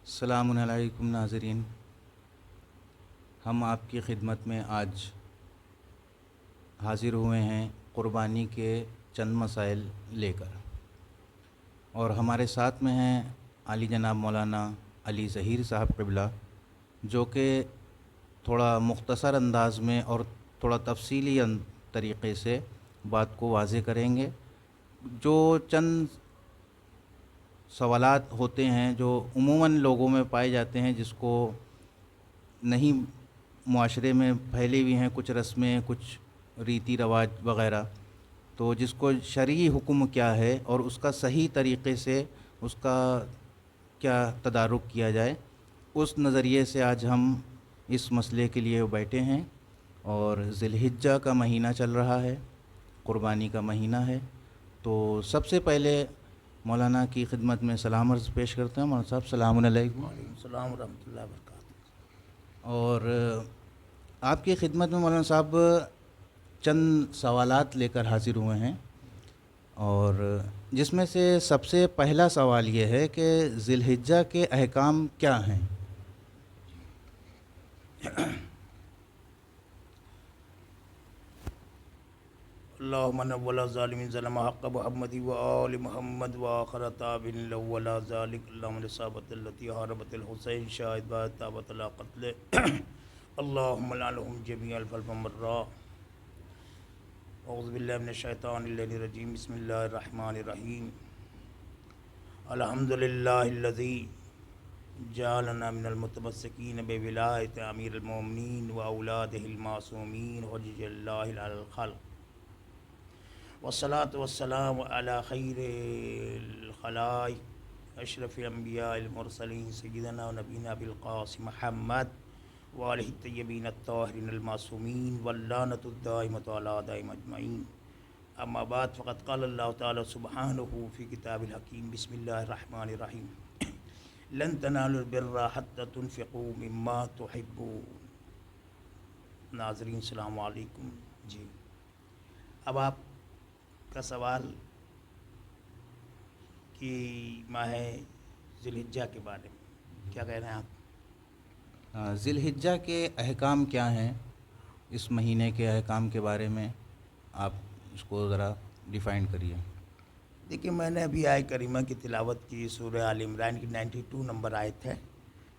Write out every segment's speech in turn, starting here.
السلام علیکم ناظرین، ہم آپ کی خدمت میں آج حاضر ہوئے ہیں قربانی کے چند مسائل لے کر، اور ہمارے ساتھ میں ہیں علی جناب مولانا علی ظہیر صاحب قبلہ، جو کہ تھوڑا مختصر انداز میں اور تھوڑا تفصیلی طریقے سے بات کو واضح کریں گے۔ جو چند سوالات ہوتے ہیں جو عموماً لوگوں میں پائے جاتے ہیں، جس کو نہیں معاشرے میں پھیلی ہوئی ہیں کچھ رسمیں، کچھ ریتی رواج وغیرہ، تو جس کو شرعی حکم کیا ہے اور اس کا صحیح طریقے سے اس کا کیا تدارک کیا جائے، اس نظریے سے آج ہم اس مسئلے کے لیے بیٹھے ہیں۔ اور ذی الحجہ کا مہینہ چل رہا ہے، قربانی کا مہینہ ہے، تو سب سے پہلے مولانا کی خدمت میں سلام عرض پیش کرتے ہیں۔ مولانا صاحب السلام علیکم۔ وعلیکم السلام ورحمۃ اللہ وبرکاتہ۔ اور آپ کی خدمت میں مولانا صاحب چند سوالات لے کر حاضر ہوئے ہیں، اور جس میں سے سب سے پہلا سوال یہ ہے کہ ذی الحجہ کے احکام کیا ہیں؟ اللہم نول ظالمین ظلم حق محمد و آل محمد و آخر تابن لولا ذالک اللہم لصابت اللتی حاربت الحسین شاہد باید تابت لا قتل اللہم لعنہم جمیع الفلف مرہ۔ اعوذ باللہ من الشیطان الرجیم، بسم اللہ الرحمن الرحیم۔ الحمدللہ الذی جعلنا من المتمسکین بولایت امیر المومنین و اولادہ المعصومین حجج اللہ علی الخلق، والصلاة والسلام علی خیر الخلائق اشرف انبیاء المرسلین سیدنا و نبینا بالقاسم محمد وآلہ الطیبین الطاہرین المعصومین واللعنۃ الدائمۃ علی اعدائہم اجمعین۔ اما بعد، فقد قال اللہ تعالی سبحانہ فی کتاب الحکیم، بسم اللہ الرحمن الرحیم، لن تنالوا البر حتی تنفقوا مما تحبون۔ ناظرین السلام علیکم۔ جی، اب آپ کا سوال کہ ماہ ذی الحجہ کے بارے میں کیا کہہ رہے ہیں آپ؟ ذی الحجہ کے احکام کیا ہیں؟ اس مہینے کے احکام کے بارے میں آپ اس کو ذرا ڈیفائن کریے۔ دیکھیے، میں نے ابھی آیت کریمہ کی تلاوت کی، سورہ آل عمران کی 92 نمبر آیت ہے،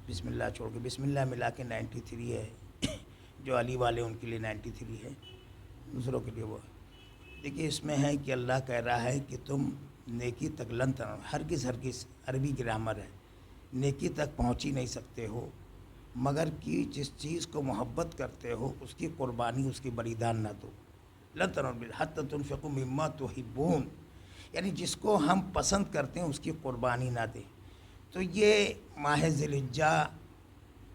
بسم اللہ چھوڑ کے بسم اللہ ملا کے 93 ہے، جو علی والے ان کے لیے 93 ہے، دوسروں کے لیے وہ ہے۔ دیکھیے، اس میں ہے کہ اللہ کہہ رہا ہے کہ تم نیکی تک لن تنالوا، ہرگز عربی گرامر ہے، نیکی تک پہنچ ہی نہیں سکتے ہو مگر کہ جس چیز کو محبت کرتے ہو اس کی قربانی، اس کی بلیدان نہ دو۔ لن تنالوا البر حتی تنفقوا مما تحبون، یعنی جس کو ہم پسند کرتے ہیں اس کی قربانی نہ دیں۔ تو یہ ماہ ذی الحجہ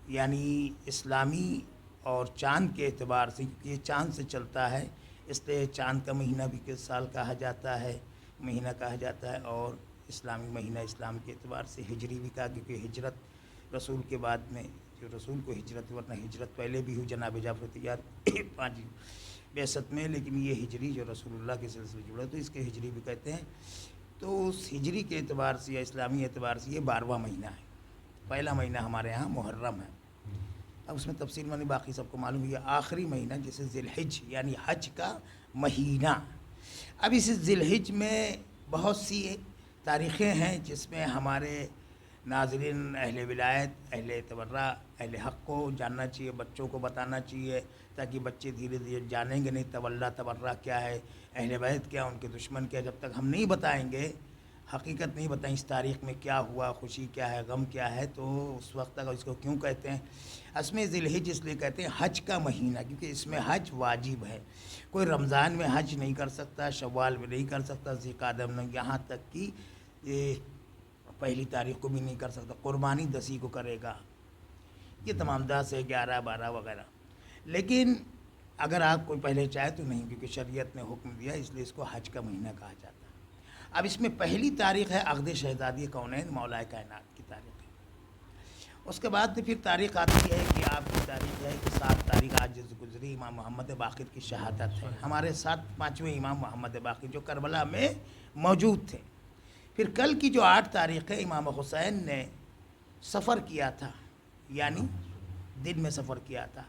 یعنی اسلامی اور چاند کے اعتبار سے، یہ چاند سے چلتا ہے، اس لیے چاند کا مہینہ بھی کس سال کہا جاتا ہے، مہینہ کہا جاتا ہے، اور اسلامی مہینہ اسلام کے اعتبار سے ہجری بھی کہا، کیونکہ ہجرت رسول کے بعد میں جو رسول کو ہجرت، ورنہ ہجرت پہلے بھی ہوئی جناب جعفر طیار 5 بعثت میں، لیکن یہ ہجری جو رسول اللہ کے سلسلے جڑا تو اس کے ہجری بھی کہتے ہیں۔ تو اس ہجری کے اعتبار سے یا اسلامی اعتبار سے یہ 12واں مہینہ ہے۔ پہلا مہینہ ہمارے ہاں محرم ہے، اب اس میں تفصیل میں نہیں، باقی سب کو معلوم ہے۔ یہ آخری مہینہ جسے ذی الحج یعنی حج کا مہینہ۔ اب اس ذی الحج میں بہت سی تاریخیں ہیں جس میں ہمارے ناظرین اہل ولایت، اہل تبرہ، اہل حق کو جاننا چاہیے، بچوں کو بتانا چاہیے، تاکہ بچے دھیرے دھیرے جانیں گے نہیں تولا تبرہ کیا ہے، اہل بیت کیا، ان کے دشمن کیا۔ جب تک ہم نہیں بتائیں گے، حقیقت نہیں بتائیں اس تاریخ میں کیا ہوا، خوشی کیا ہے، غم کیا ہے، تو اس وقت تک اس کو کیوں کہتے ہیں اس میں ذی الحج اس لیے کہتے ہیں حج کا مہینہ، کیونکہ اس میں حج واجب ہے۔ کوئی رمضان میں حج نہیں کر سکتا، شوال میں نہیں کر سکتا، ذی القعدہ میں، یہاں تک کہ پہلی تاریخ کو بھی نہیں کر سکتا، قربانی 10 کو کرے گا، یہ تمام 10 ہے، 11 12 وغیرہ۔ لیکن اگر آپ کوئی پہلے چاہے تو نہیں، کیونکہ شریعت نے حکم دیا، اس لیے اس کو حج کا مہینہ کہا جاتا ہے۔ اب اس میں پہلی تاریخ ہے عقد شہزادی کونین مولا کائنات کی تاریخ ہے۔ اس کے بعد پھر تاریخ آتی ہے کہ آپ کی تاریخ ہے کہ 7 تاریخ آج گزری امام محمد باقر کی شہادت ہے، ہمارے ساتھ 5ویں امام محمد باقر جو کربلا میں موجود تھے۔ پھر کل کی جو 8 تاریخ ہے، امام حسین نے سفر کیا تھا، یعنی دن میں سفر کیا تھا،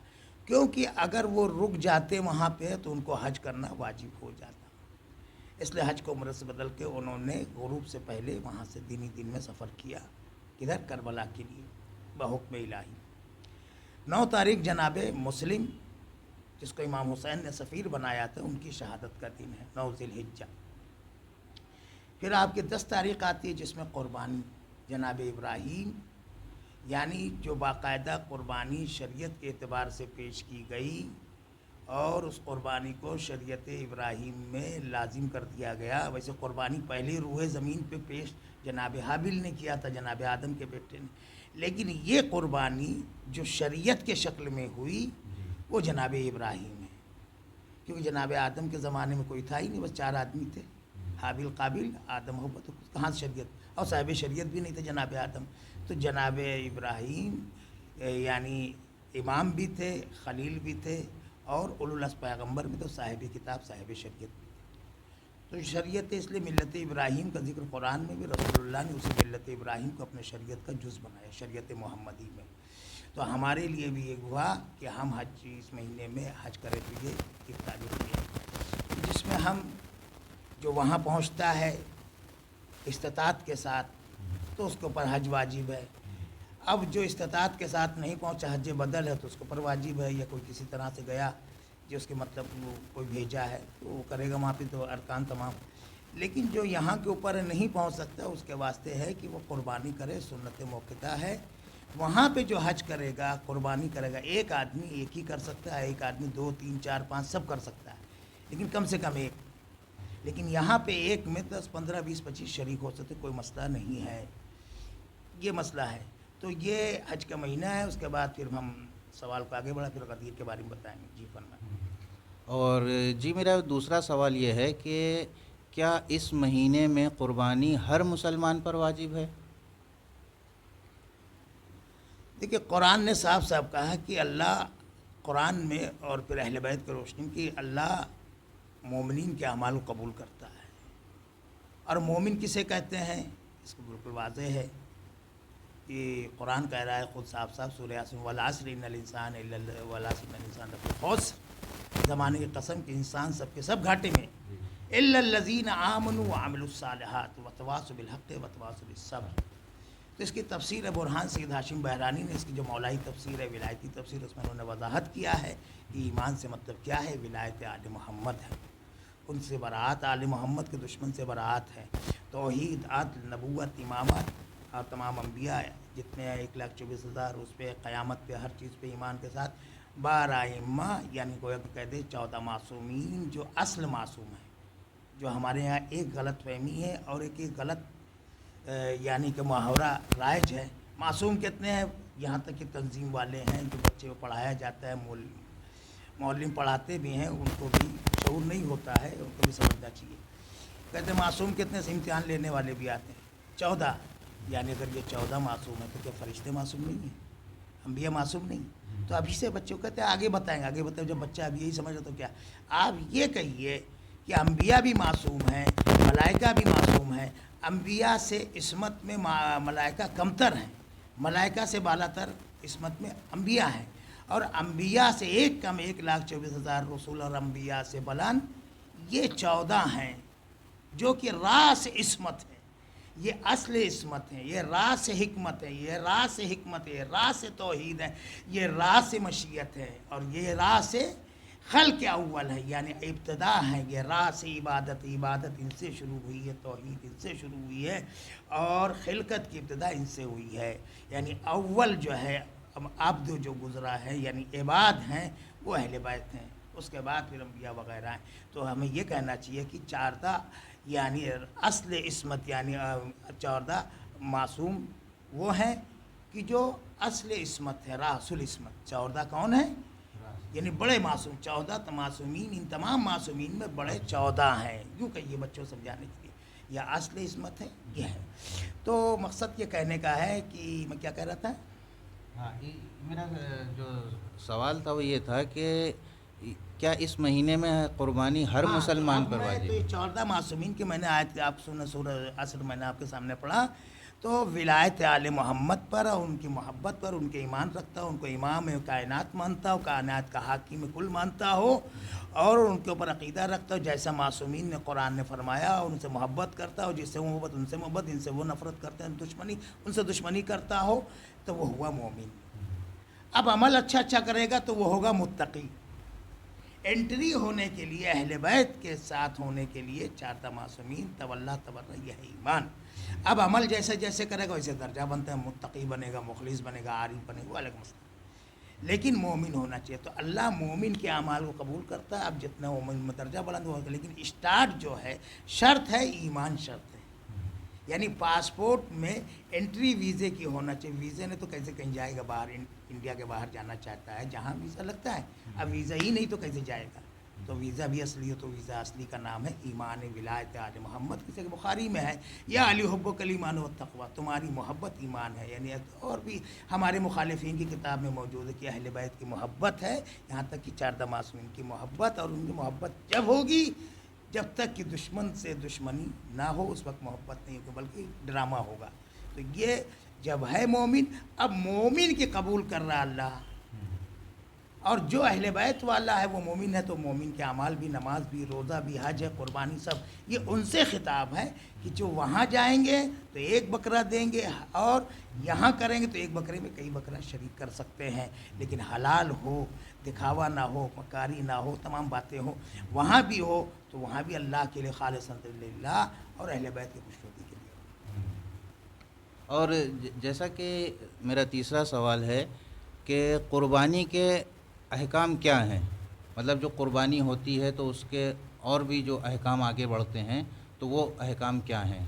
کیونکہ اگر وہ رک جاتے وہاں پہ تو ان کو حج کرنا واجب ہو جاتا، اس لیے حج کو عمرہ سے بدل کے انہوں نے غروب سے پہلے وہاں سے دن میں سفر کیا، کدھر؟ کربلا کے لیے بحکم الہی۔ 9 تاریخ جناب مسلم، جس کو امام حسین نے سفیر بنایا تھا، ان کی شہادت کا دن ہے، 9 ذی الحجہ۔ پھر آپ کی 10 تاریخ آتی ہے جس میں قربانی جناب ابراہیم، یعنی جو باقاعدہ قربانی شریعت کے اعتبار سے پیش کی گئی اور اس قربانی کو شریعت ابراہیم میں لازم کر دیا گیا۔ ویسے قربانی پہلے روح زمین پہ پیش جناب حابیل نے کیا تھا، جناب آدم کے بیٹے نے، لیکن یہ قربانی جو شریعت کے شکل میں ہوئی وہ جناب ابراہیم ہے، کیونکہ جناب آدم کے زمانے میں کوئی تھا ہی نہیں، بس 4 آدمی تھے، حابیل قابل آدم ہو، تو کہاں سے شریعت، اور صاحب شریعت بھی نہیں تھے جناب آدم، تو جناب ابراہیم یعنی امام بھی تھے، خلیل بھی تھے، اور اولو العزم پیغمبر بھی تو صاحب کتاب، صاحب شریعت بھی تھے۔ تو شریعت اس لیے ملت ابراہیم کا ذکر قرآن میں بھی، رسول اللہ نے اسی ملت ابراہیم کو اپنے شریعت کا جز بنایا، شریعت محمدی میں۔ تو ہمارے لیے بھی یہ ہوا کہ ہم حج اس مہینے میں حج کرے، تو یہ ایک تعلق ہے جس میں ہم جو وہاں پہنچتا ہے استطاعت کے ساتھ تو اس کے اوپر حج واجب ہے۔ اب جو استطاعت کے ساتھ نہیں پہنچا، حج بدل ہے، تو اس کے اوپر واجب ہے، یا کوئی کسی طرح سے گیا جو اس کے مطلب وہ کوئی بھیجا ہے تو وہ کرے گا وہاں پہ، تو ارکان تمام۔ لیکن جو یہاں کے اوپر نہیں پہنچ سکتا اس کے واسطے ہے کہ وہ قربانی کرے، سنت موقتہ ہے۔ وہاں پہ جو حج کرے گا، قربانی کرے گا، ایک آدمی ایک ہی کر سکتا ہے، ایک آدمی 2 3 4 5 سب کر سکتا ہے، لیکن کم سے کم ایک۔ لیکن یہاں پہ ایک میں 10 15 20 25 شریک ہو سکتے، کوئی مسئلہ نہیں ہے، یہ مسئلہ ہے۔ تو یہ حج کا مہینہ ہے۔ اس کے بعد پھر ہم سوال کو آگے بڑھا، پھر غدیر کے بارے میں بتائیں گے۔ جی فرمائیں۔ اور جی میرا دوسرا سوال یہ ہے کہ کیا اس مہینے میں قربانی ہر مسلمان پر واجب ہے؟ دیکھیے قرآن نے صاف صاف کہا کہ اللہ قرآن میں، اور پھر اہل بیت کی روشنی کی، اللہ مومنین کے اعمال کو قبول کرتا ہے۔ اور مومن کسے کہتے ہیں اس کو بالکل واضح ہے کہ قرآن کہہ رہا ہے خود صاف صاف سورہ یاسین، والعصر ان الانسان والعصر ان الانسان لفی خسر، زمانے کی قسم کہ انسان سب کے سب گھاٹے میں، الا الذین آمنوا وعملوا الصالحات وتواصوا بالحق وتواصوا بالصبر۔ تو اس کی تفسیر برہان سید ہاشم بحرانی نے، اس کی جو مولائی تفسیر ہے، ولایتی تفسیر، اس میں انہوں نے وضاحت کیا ہے کہ ایمان سے مطلب کیا ہے، ولایت آل محمد ہے، ان سے برات، آل محمد کے دشمن سے برات ہے، توحید، عدل، نبوت، امامت اور تمام انبیاء جتنے 1,24,000 اس پہ، قیامت پہ، ہر چیز پہ ایمان کے ساتھ 12 ائمہ، یعنی گویا کہ کہہ دے 14 معصومین جو اصل معصوم ہیں۔ جو ہمارے یہاں ایک غلط فہمی ہے اور ایک غلط یعنی کہ محاورہ رائج ہے، معصوم کتنے ہیں، یہاں تک کہ تنظیم والے ہیں جو بچے کو پڑھایا جاتا ہے، معلم پڑھاتے بھی ہیں، ان کو بھی شعور نہیں ہوتا ہے، ان کو بھی سمجھنا چاہیے۔ کہتے ہیں معصوم کتنے سے، امتحان لینے والے بھی آتے ہیں 14، یعنی اگر یہ 14 معصوم ہیں تو کیا فرشتے معصوم نہیں ہیں، انبیاء معصوم نہیں؟ تو ابھی سے بچوں کو کہتے ہیں آگے بتائیں گے، آگے بتائیں، جب بچہ اب یہی سمجھ رہا تو کیا آپ یہ کہیے کہ انبیاء بھی معصوم ہیں، ملائکہ بھی معصوم ہیں، انبیاء سے عصمت میں ملائکہ کمتر ہیں، ملائکہ سے بالا تر عصمت میں انبیاء ہیں، اور انبیاء سے ایک کم 1,24,000 رسول اور انبیاء سے بلند یہ 14 ہیں جو کہ راس عصمت ہے، یہ اصل عصمت ہے، یہ راس حکمت ہے، یہ راس حکمت ہے، یہ راس توحید ہے، یہ راس مشیت ہے، اور یہ راس خلق اول ہے، یعنی ابتدا ہے، یہ راس عبادت، عبادت ان سے شروع ہوئی ہے، توحید ان سے شروع ہوئی ہے، اور خلقت کی ابتدا ان سے ہوئی ہے، یعنی اول جو ہے عبد جو گزرا ہے یعنی عباد ہیں وہ اہل بیت ہیں، اس کے بعد پھر انبیاء وغیرہ ہیں۔ تو ہمیں یہ کہنا چاہیے کہ 14 یعنی اصل عصمت، یعنی 14 معصوم وہ ہیں کہ جو اصل عصمت ہے، راس العصمت۔ 14 کون ہیں؟ یعنی بڑے معصوم، 14 معصومین، ان تمام معصومین میں بڑے 14 ہیں، یوں کہیے بچوں سمجھانے کے لیے، یا اصل عصمت ہے یہ ہے۔ تو مقصد یہ کہنے کا ہے کہ میں کیا کہہ رہا تھا؟ ہاں، میرا جو سوال تھا وہ یہ تھا کہ کیا اس مہینے میں قربانی ہر مسلمان پر تو واجب یہ ہے؟ 14 معصومین کی میں نے آیت آپ سنیں، سورہ عصر میں نے آپ کے سامنے پڑھا، تو ولایت آل محمد پر اور ان کی محبت پر ان کے ایمان رکھتا ہو، ان کو امام کائنات مانتا ہو، کائنات کا حاکم کل مانتا ہو، اور ان کے اوپر عقیدہ رکھتا ہو جیسا معصومین نے قرآن نے فرمایا، اور ان سے محبت کرتا ہو، جس سے وہ محبت ان سے محبت، ان سے وہ نفرت کرتے ہیں، دشمنی ان سے دشمنی کرتا ہو، تو وہ ہوا مومن۔ اب عمل اچھا کرے گا تو وہ ہوگا متقی۔ انٹری ہونے کے لیے اہل بیت کے ساتھ ہونے کے لیے چار معصومین تولا تبرہ، یہ ہے ایمان۔ اب عمل جیسے جیسے کرے گا ویسے درجہ بنتا ہے، متقی بنے گا، مخلص بنے گا، عارف بنے گا، وہ الگ مسئلہ، لیکن مومن ہونا چاہیے۔ تو اللہ مومن کے اعمال کو قبول کرتا ہے۔ اب جتنا مومن میں درجہ بلند ہوگا، لیکن اسٹارٹ جو ہے شرط ہے، ایمان شرط ہے، یعنی پاسپورٹ میں انٹری ویزے کی ہونا چاہیے۔ ویزے نے تو کیسے کہیں جائے گا باہر، انڈیا کے باہر جانا چاہتا ہے جہاں ویزا لگتا ہے، اب ویزا ہی نہیں تو کیسے جائے گا؟ تو ویزا بھی اصلی ہو، تو ویزا اصلی کا نام ہے ایمان ولایت آل محمد، کسی بخاری میں ہے یا علی حبک الایمان والتقوی، تمہاری محبت ایمان ہے، یعنی اور بھی ہمارے مخالفین کی کتاب میں موجود ہے کہ اہل بیت کی محبت ہے، یہاں تک کہ چار معصومین کی محبت، اور ان کی محبت جب ہوگی جب تک کہ دشمن سے دشمنی نہ ہو، اس وقت محبت نہیں ہوگی بلکہ ڈرامہ ہوگا۔ تو یہ جب ہے مومن، اب مومن کے قبول کر رہا اللہ، اور جو اہل بیت والا ہے وہ مومن ہے، تو مومن کے اعمال بھی، نماز بھی، روزہ بھی، حج ہے، قربانی، سب یہ ان سے خطاب ہے کہ جو وہاں جائیں گے تو ایک بکرا دیں گے، اور یہاں کریں گے تو ایک بکرے میں کئی بکرا شریک کر سکتے ہیں، لیکن حلال ہو، دکھاوا نہ ہو، مکاری نہ ہو، تمام باتیں ہو، وہاں بھی ہو تو وہاں بھی اللہ کے لیے خالصاً للہ اور اہل بیت کی خوشنودی کے لیے۔ اور جیسا کہ میرا تیسرا سوال ہے کہ قربانی کے احکام کیا ہیں؟ مطلب جو قربانی ہوتی ہے تو اس کے اور بھی جو احکام آگے بڑھتے ہیں تو وہ احکام کیا ہیں؟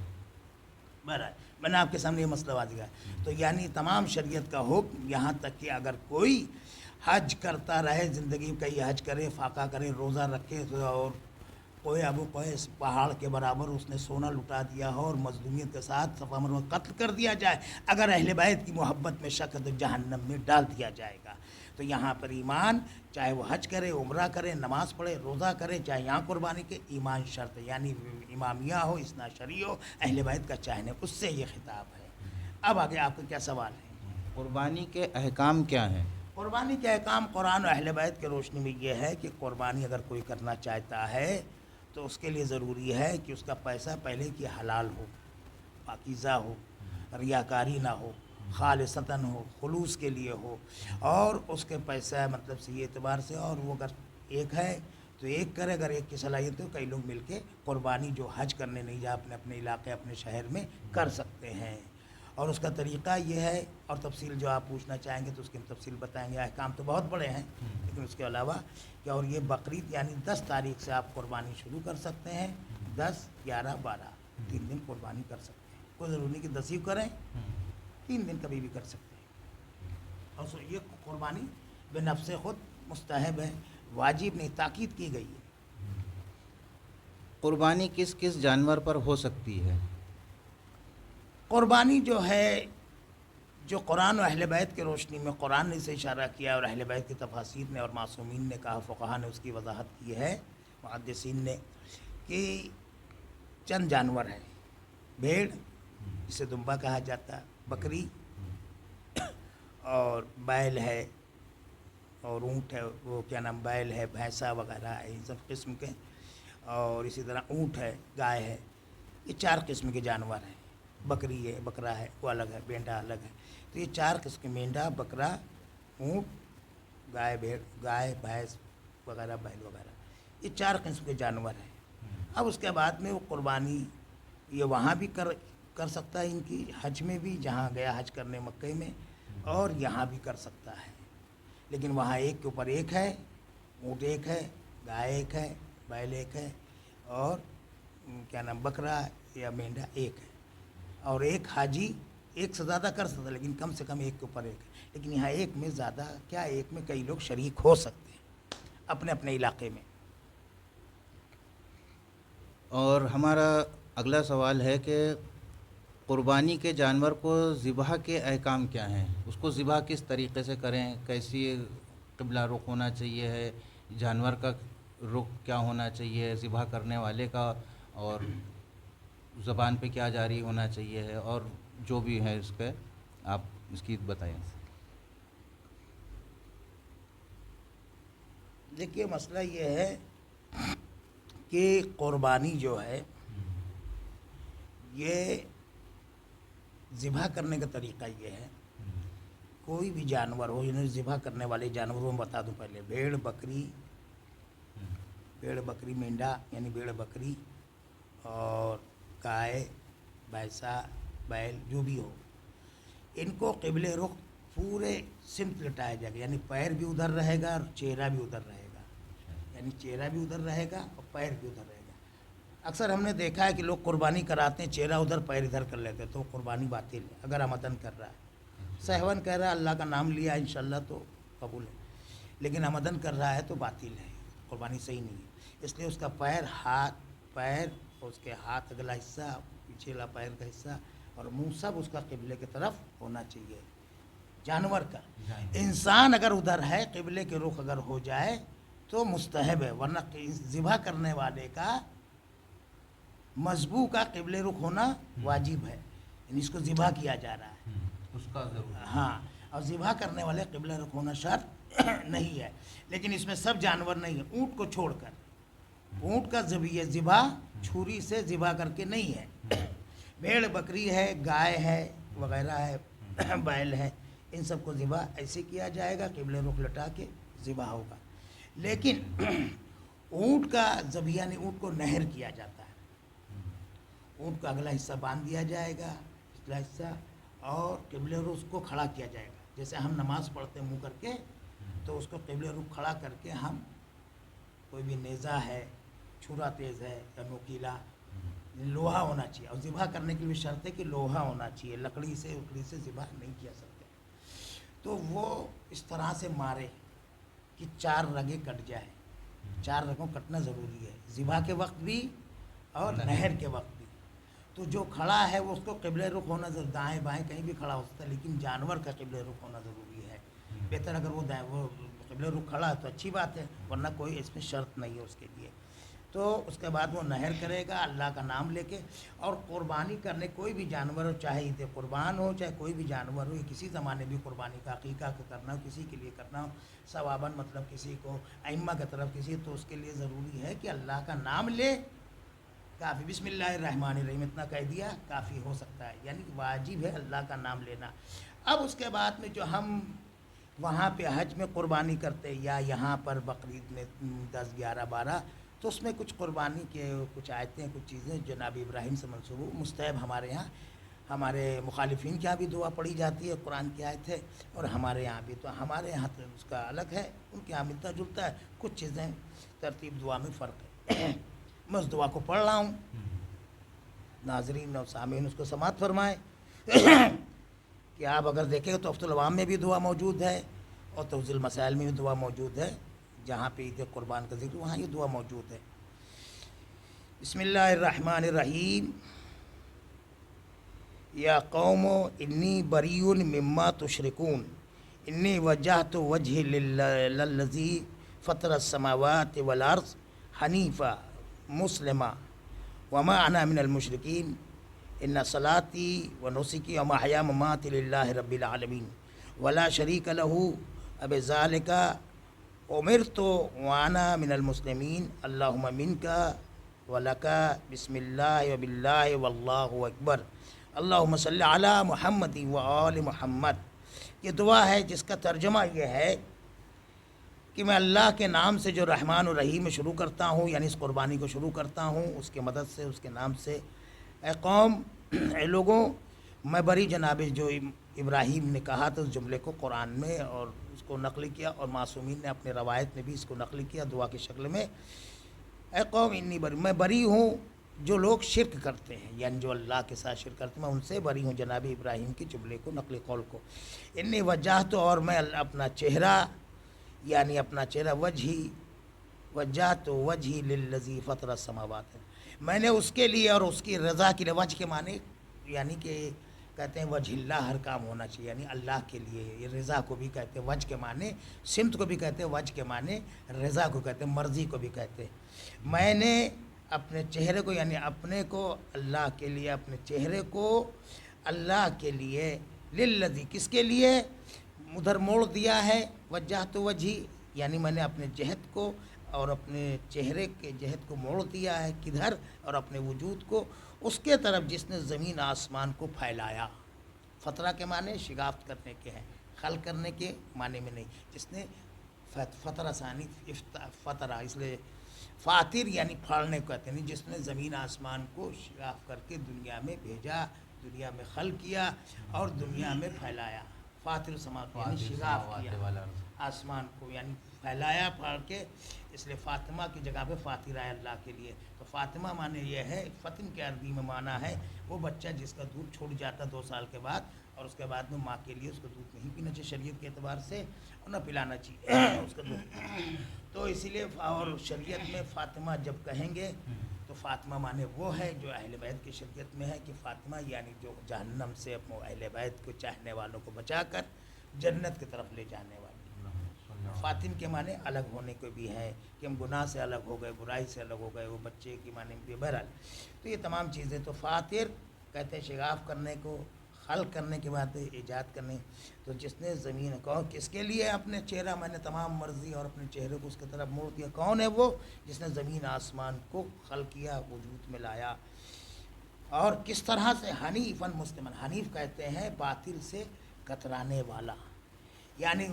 بہرحال میں نے آپ کے سامنے یہ مسئلہ واضح کیا ہے، تو یعنی تمام شریعت کا حکم، یہاں تک کہ اگر کوئی حج کرتا رہے، زندگی میں کئی حج کرے، فاقہ کرے، روزہ رکھے، اور کوئی ابو قیس پہاڑ کے برابر اس نے سونا لٹا دیا ہو اور مظلومیت کے ساتھ صفا مروا قتل کر دیا جائے، اگر اہل بیت کی محبت میں شک ہے تو جہنم میں ڈال دیا جائے گا۔ تو یہاں پر ایمان، چاہے وہ حج کرے، عمرہ کرے، نماز پڑھے، روزہ کرے، چاہے یہاں قربانی کے، ایمان شرط ہے، یعنی امامیہ ہو، اثنا شریع ہو، اہل بیت کا چاہنے، اس سے یہ خطاب ہے۔ اب آگے آپ کا کیا سوال ہے؟ قربانی کے احکام کیا ہیں؟ قربانی کے احکام قرآن و اہل بیت کی روشنی میں یہ ہے کہ قربانی اگر کوئی کرنا چاہتا ہے تو اس کے لیے ضروری ہے کہ اس کا پیسہ پہلے کہ حلال ہو، پاکیزہ ہو، ریاکاری نہ ہو، خالصتاً ہو، خلوص کے لیے ہو، اور اس کے پیسہ مطلب سے یہ اعتبار سے، اور وہ اگر ایک ہے تو ایک کرے، اگر ایک کی صلاحیت ہو کئی لوگ مل کے قربانی جو حج کرنے نہیں جا اپنے اپنے علاقے اپنے شہر میں کر سکتے ہیں، اور اس کا طریقہ یہ ہے، اور تفصیل جو آپ پوچھنا چاہیں گے تو اس کی ہم تفصیل بتائیں گے۔ احکام تو بہت بڑے ہیں، لیکن اس کے علاوہ کہ اور یہ بقرعید یعنی 10 تاریخ سے آپ قربانی شروع کر سکتے ہیں، 10، 11، 12 3 دن قربانی کر سکتے ہیں، کوئی ضروری نہیں کہ 10 ہی کریں، 3 دن کبھی بھی کر سکتے ہیں۔ اور یہ قربانی بے نفس خود مستحب ہے، واجب نہیں، تاکید کی گئی ہے۔ قربانی کس کس جانور پر ہو سکتی ہے؟ قربانی جو ہے، جو قرآن و اہل بیت کے روشنی میں قرآن نے اسے اشارہ کیا اور اہل بیت کی تفاسیر نے اور معصومین نے کہا، فقہا نے اس کی وضاحت کی ہے، محدثین نے، کہ چند جانور ہیں، بھیڑ جسے دمبا کہا جاتا ہے، بکری، اور بیل ہے، اور اونٹ ہے، وہ کیا نام، بیل ہے، بھینسا وغیرہ ہے، ان سب قسم کے، اور اسی طرح اونٹ ہے، گائے ہے، یہ 4 قسم کے جانور ہیں۔ بکری ہے، بکرا ہے، وہ الگ ہے، مینڈا الگ ہے، تو یہ 4 قسم کے، مینڈا، بکرا، اونٹ، گائے، بھیڑ، گائے، بھینس وغیرہ، بیل وغیرہ، یہ 4 قسم کے جانور ہیں۔ اب اس کے بعد میں وہ قربانی یہ وہاں بھی کر سکتا ہے، ان کی حج میں بھی، جہاں گیا حج کرنے مکہ میں، اور یہاں بھی کر سکتا ہے، لیکن وہاں ایک کے اوپر ایک ہے، اونٹ ایک ہے، گائے ایک ہے، بیل ایک ہے، اور کیا نام، بکرا یا مینڈا ایک ہے، اور ایک حاجی ایک سے زیادہ کر سکتا ہے، لیکن کم سے کم ایک کے اوپر ایک ہے، لیکن یہاں ایک میں زیادہ کیا، ایک میں کئی لوگ شریک ہو سکتے ہیں اپنے اپنے علاقے میں۔ اور ہمارا اگلا سوال ہے کہ قربانی کے جانور کو ذبح کے احکام کیا ہیں؟ اس کو ذبح کس طریقے سے کریں؟ کیسی قبلہ رخ ہونا چاہیے ہے؟ جانور کا رخ کیا ہونا چاہیے ذبح کرنے والے کا؟ اور زبان پہ کیا جاری ہونا چاہیے ہے؟ اور جو بھی ہے اس کا آپ اس کی بتائیں. دیکھیے مسئلہ یہ ہے کہ قربانی جو ہے یہ ذبح کرنے کا طریقہ یہ ہے، کوئی بھی جانور ہو، یعنی ذبح کرنے والے جانوروں میں بتا دوں پہلے، بھیڑ بکری مینڈا یعنی بھیڑ بکری اور گائے بھینسا بیل جو بھی ہو، ان کو قبل رخ پورے سمت لٹایا جائے گا، یعنی پیر بھی ادھر رہے گا اور چہرہ بھی ادھر رہے گا، یعنی چہرہ بھی ادھر رہے گا اور پیر بھی ادھر رہے گا. اکثر ہم نے دیکھا ہے کہ لوگ قربانی کراتے ہیں چہرہ ادھر پیر ادھر کر لیتے ہیں، تو قربانی باطل ہے اگر عمدن کر رہا ہے. سہون کہہ رہا ہے اللہ کا نام لیا انشاءاللہ تو قبول ہے، لیکن عمدن کر رہا ہے تو باطل ہے، قربانی صحیح نہیں ہے. اس لیے اس کا پیر اور اس کے ہاتھ اگلا حصہ، پچھلا پیر کا حصہ اور منہ سب اس کا قبلے کی طرف ہونا چاہیے جانور کا. انسان اگر ادھر ہے قبلے کے رخ اگر ہو جائے تو مستحب ہے، ورنہ ذبح کرنے والے کا مذبوح کا قبل رخ ہونا واجب ہے، یعنی اس کو ذبح کیا جا رہا ہے اس کا ضرور. ہاں، اور ذبح کرنے والے قبل رخ ہونا شرط نہیں ہے. لیکن اس میں سب جانور نہیں ہے، اونٹ کو چھوڑ کر، اونٹ کا ذبح چھری سے ذبح کر کے نہیں ہے. بھیڑ بکری ہے، گائے ہے وغیرہ ہے، بیل ہے، ان سب کو ذبح ایسے کیا جائے گا، قبل رخ لٹا کے ذبح ہوگا. لیکن اونٹ کا ذبح یعنی اونٹ کو نہر کیا جاتا ہے، اونٹ کا اگلا حصہ باندھ دیا جائے گا، پچھلا حصہ، اور قبل رخ اس کو کھڑا کیا جائے گا. جیسے ہم نماز پڑھتے ہیں منہ کر کے، تو اس کو قبل رخ کھڑا کر کے ہم، کوئی بھی نیزہ ہے، چھرا تیز ہے یا نوکیلا، لوہا ہونا چاہیے. اور ذبح کرنے کی بھی شرط ہے کہ لوہا ہونا چاہیے، لکڑی سے ذبح نہیں کیا سکتے. تو وہ اس طرح سے مارے کہ 4 رگیں کٹ جائے، 4 رگوں کٹنا ضروری ہے ذبح کے وقت بھی اور نہر کے وقت بھی. تو جو کھڑا ہے وہ اس کو قبل رخ ہونا ضروری، دائیں بائیں کہیں بھی کھڑا ہو سکتا ہے، لیکن جانور کا قبل رخ ہونا ضروری ہے. بہتر اگر وہ قبل رخ کھڑا ہے تو اچھی بات ہے، ورنہ کوئی اس میں شرط نہیں ہے اس کے لیے. تو اس کے بعد وہ نہر کرے گا اللہ کا نام لے کے. اور قربانی کرنے کوئی بھی جانور ہو، چاہے عید قربان ہو، چاہے کوئی بھی جانور ہو، کسی زمانے بھی قربانی کا عقیقہ کرنا ہو، کسی کے لیے کرنا ہو ثواباً، مطلب کسی کو ائمہ کی طرف کسی، تو اس کے لیے ضروری ہے کہ اللہ کا نام لے. کافی بسم اللہ الرحمن الرحیم اتنا کہہ دیا کافی ہو سکتا ہے، یعنی واجب ہے اللہ کا نام لینا. اب اس کے بعد میں جو ہم وہاں پہ حج میں قربانی کرتے یا یہاں پر بقرعید میں 10 11 12، تو اس میں کچھ قربانی کے کچھ آیتیں، کچھ چیزیں جناب ابراہیم سے منسوب مستحب ہمارے یہاں، ہمارے مخالفین کے یہاں بھی دعا پڑھی جاتی ہے، قرآن کی آیت ہے، اور ہمارے یہاں بھی. تو ہمارے یہاں تو اس کا الگ ہے، ان کے یہاں ملتا جلتا ہے، کچھ چیزیں ترتیب دعا میں فرق ہے. میں اس دعا کو پڑھ رہا ہوں، ناظرین اور سامعین اس کو سماعت فرمائیں. کہ آپ اگر دیکھیں تو افت العوام میں بھی دعا موجود ہے، اور توضیح المسائل میں بھی دعا موجود ہے، جہاں پہ عید قربان کا ذکر وہاں یہ دعا موجود ہے. بسم اللہ الرحمن الرحیم. یا قوم انی بریء مما تشرکون انی وجہت وجہی للذی فطر السماوات والارض حنیفا مسلما وما انا من المشرکین ان صلاتی و نسکی و محیا مماتی للہ رب العالمین ولا شریک لہ بذالک امرت وانا من المسلمین اللہم منک ولک بسم اللہ وباللہ واللہ اکبر اللہم صلی علی محمد و آل محمد. یہ دعا ہے جس کا ترجمہ یہ ہے کہ میں اللہ کے نام سے جو رحمان و رحیم شروع کرتا ہوں، یعنی اس قربانی کو شروع کرتا ہوں اس کے مدد سے، اس کے نام سے. اے قوم، اے لوگوں، میں بری جناب جو ابراہیم نے کہا تھا اس جملے کو قرآن میں، اور اس کو نقل کیا، اور معصومین نے اپنے روایت میں بھی اس کو نقل کیا دعا کی شکل میں. اے قوم انی بری، میں بری ہوں جو لوگ شرک کرتے ہیں، یعنی جو اللہ کے ساتھ شرک کرتے ہیں، میں ان سے بری ہوں. جناب ابراہیم کے جملے کو، نقل قول کو. انی وجہت، اور میں اپنا چہرہ، یعنی اپنا چہرہ، وجہت وجہی للذی فطر السماوات، میں نے اس کے لیے اور اس کی رضا کے لیے. وجہ کے معنی یعنی کہ کہتے ہیں وجہ اللہ، ہر کام ہونا چاہیے یعنی اللہ کے لیے. یہ رضا کو بھی کہتے ہیں وجہ کے معنی، سمت کو بھی کہتے ہیں وجہ کے معنی، رضا کو کہتے ہیں مرضی کو بھی کہتے ہیں. میں نے اپنے چہرے کو، یعنی اپنے کو اللہ کے لیے، اپنے چہرے کو اللہ کے لیے، للذی کس کے لیے، ادھر موڑ دیا ہے، وجہت وجہی یعنی میں نے اپنے جہت کو اور اپنے چہرے کے جہت کو موڑ دیا ہے، کدھر، اور اپنے وجود کو اس کے طرف جس نے زمین آسمان کو پھیلایا۔ فطرہ کے معنی شگافت کرنے کے ہیں، خلق کرنے کے معنی میں نہیں، جس نے فطرہ ثانی فطرہ، اس لیے فاتر یعنی پھاڑنے کو کہتے ہیں، جس نے زمین آسمان کو شگاف کر کے دنیا میں بھیجا، دنیا میں خلق کیا اور دنیا میں پھیلایا۔ فاتر سماوات یعنی شگاف کیا آسمان کو، یعنی پھیلایا پھاڑ کے، اس لیے فاطمہ کی جگہ پہ فاتر ہے اللہ کے لیے۔ تو فاطمہ معنی یہ ہے، فطن کے عربی میں معنی ہے وہ بچہ جس کا دودھ چھوٹ جاتا 2 سال کے بعد، اور اس کے بعد میں ماں کے لیے اس کو دودھ نہیں پینا چاہیے شریعت کے اعتبار سے، اور نہ پلانا چاہیے اس کا دودھ۔ تو اسی لیے اور شریعت میں فاطمہ جب کہیں گے تو فاطمہ معنی وہ ہے جو اہل بیت کی شریعت میں ہے کہ فاطمہ یعنی جو جہنم سے اپنے اہل بیت کو چاہنے والوں کو بچا کر جنت کی طرف لے جانے والی۔ فاطم کے معنی الگ ہونے کو بھی ہے کہ ہم گناہ سے الگ ہو گئے، برائی سے الگ ہو گئے، وہ بچے کی معنی بھی بہرحال۔ تو یہ تمام چیزیں، تو فاتر کہتے ہیں شگاف کرنے کو، خلق کرنے کے بعد ایجاد کرنے، تو جس نے زمین کون کس کے لیے اپنے چہرہ میں نے تمام مرضی اور اپنے چہرے کو اس کی طرف موڑ دیا، کون ہے وہ، جس نے زمین آسمان کو خلق کیا، وجود میں لایا، اور کس طرح سے حنیفاً مسلمن، حنیف کہتے ہیں باطل سے کترانے والا، یعنی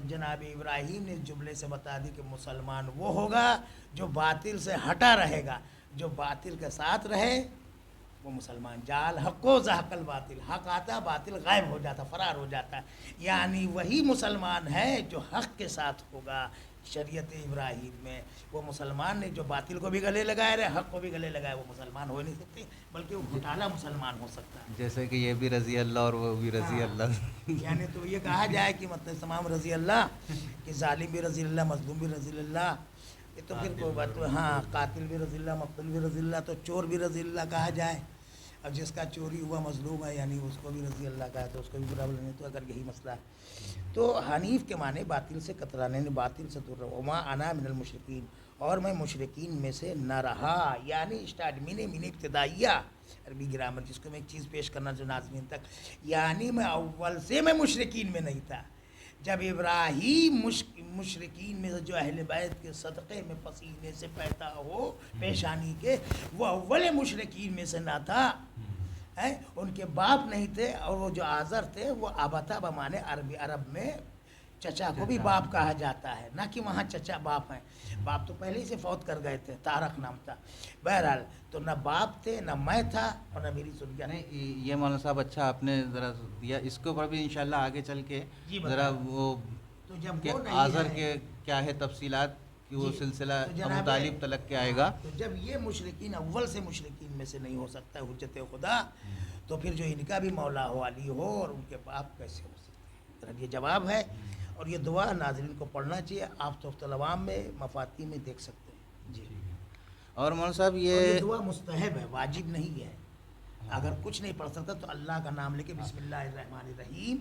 جناب ابراہیم نے اس جملے سے بتا دی کہ مسلمان وہ ہوگا جو باطل سے ہٹا رہے گا، جو باطل کے ساتھ رہے وہ مسلمان۔ جال حق و زحق الباطل، حق آتا باطل غائب ہو جاتا، فرار ہو جاتا، یعنی وہی مسلمان ہے جو حق کے ساتھ ہوگا۔ شریعت ابراہیم میں وہ مسلمان نے جو باطل کو بھی گلے لگائے رہے، حق کو بھی گلے لگائے، وہ مسلمان ہو نہیں سکتے، بلکہ وہ گھٹالا مسلمان ہو سکتا ہے۔ جیسے کہ یہ بھی رضی اللہ اور وہ بھی رضی اللہ۔ یعنی تو یہ کہا جائے کہ مطلب تمام رضی اللہ، کہ ظالم بھی رضی اللہ، مظلوم بھی رضی اللہ، یہ تو پھر کوئی بات، ہاں قاتل بھی رضی اللہ، مقتول بھی رضی اللہ، تو چور بھی رضی اللہ کہا جائے، اب جس کا چوری ہوا مظلوم ہے یعنی اس کو بھی رضی اللہ کہا ہے تو اس کو بھی پرابلم نہیں، تو اگر یہی مسئلہ ہے تو حنیف کے معنی باطل سے کترانے، باطل سے دور رہو، وما انا من المشرکین، اور میں مشرکین میں سے نہ رہا، یعنی اسٹارٹ من ابتدائیہ عربی گرامر، جس کو میں ایک چیز پیش کرنا جو ناظرین تک، یعنی میں اول سے میں مشرکین میں نہیں تھا۔ جب ابراہیم مشرکین میں جو اہل بیت کے صدقے میں پسینے سے پیدا ہو پیشانی کے، وہ اول مشرکین میں سے نہ تھا، ان کے باپ نہیں تھے، اور وہ جو آزر تھے وہ ابتا بمانے عرب میں چچا کو بھی باپ کہا جاتا ہے، نہ کہ وہاں چچا باپ ہیں، باپ تو پہلے ہی سے فوت کر گئے تھے، تارق نام تھا، بہرحال تو نہ باپ تھے نہ میں تھا اور نہ میری سنگیا۔ نہیں یہ مولانا صاحب اچھا آپ نے ذرا دیا، اس کے اوپر بھی انشاءاللہ آگے چل کے ذرا وہ تو جب کہ وہ نہیں آزر ہے، کے کیا ہے تفصیلات کہ وہ سلسلہ تو ابو جناب طالب تلک کے آئے گا۔ تو جب یہ مشرکین اول سے مشرکین میں سے نہیں ہو سکتا ہے حجت خدا، تو پھر جو ان کا بھی مولا ہو علی ہو اور ان کے باپ کیسے ہو سکتے ہیں؟ یہ جواب ہے، اور یہ دعا ناظرین کو پڑھنا چاہیے، آپ تحفۃ العوام میں مفاتیح میں دیکھ سکتے ہیں جی۔ اور مولانا صاحب اور یہ یہ دعا مستحب ہے، واجب نہیں ہے، اگر کچھ نہیں پڑھ سکتا تو اللہ کا نام لے کے بسم اللہ الرحمن الرحیم،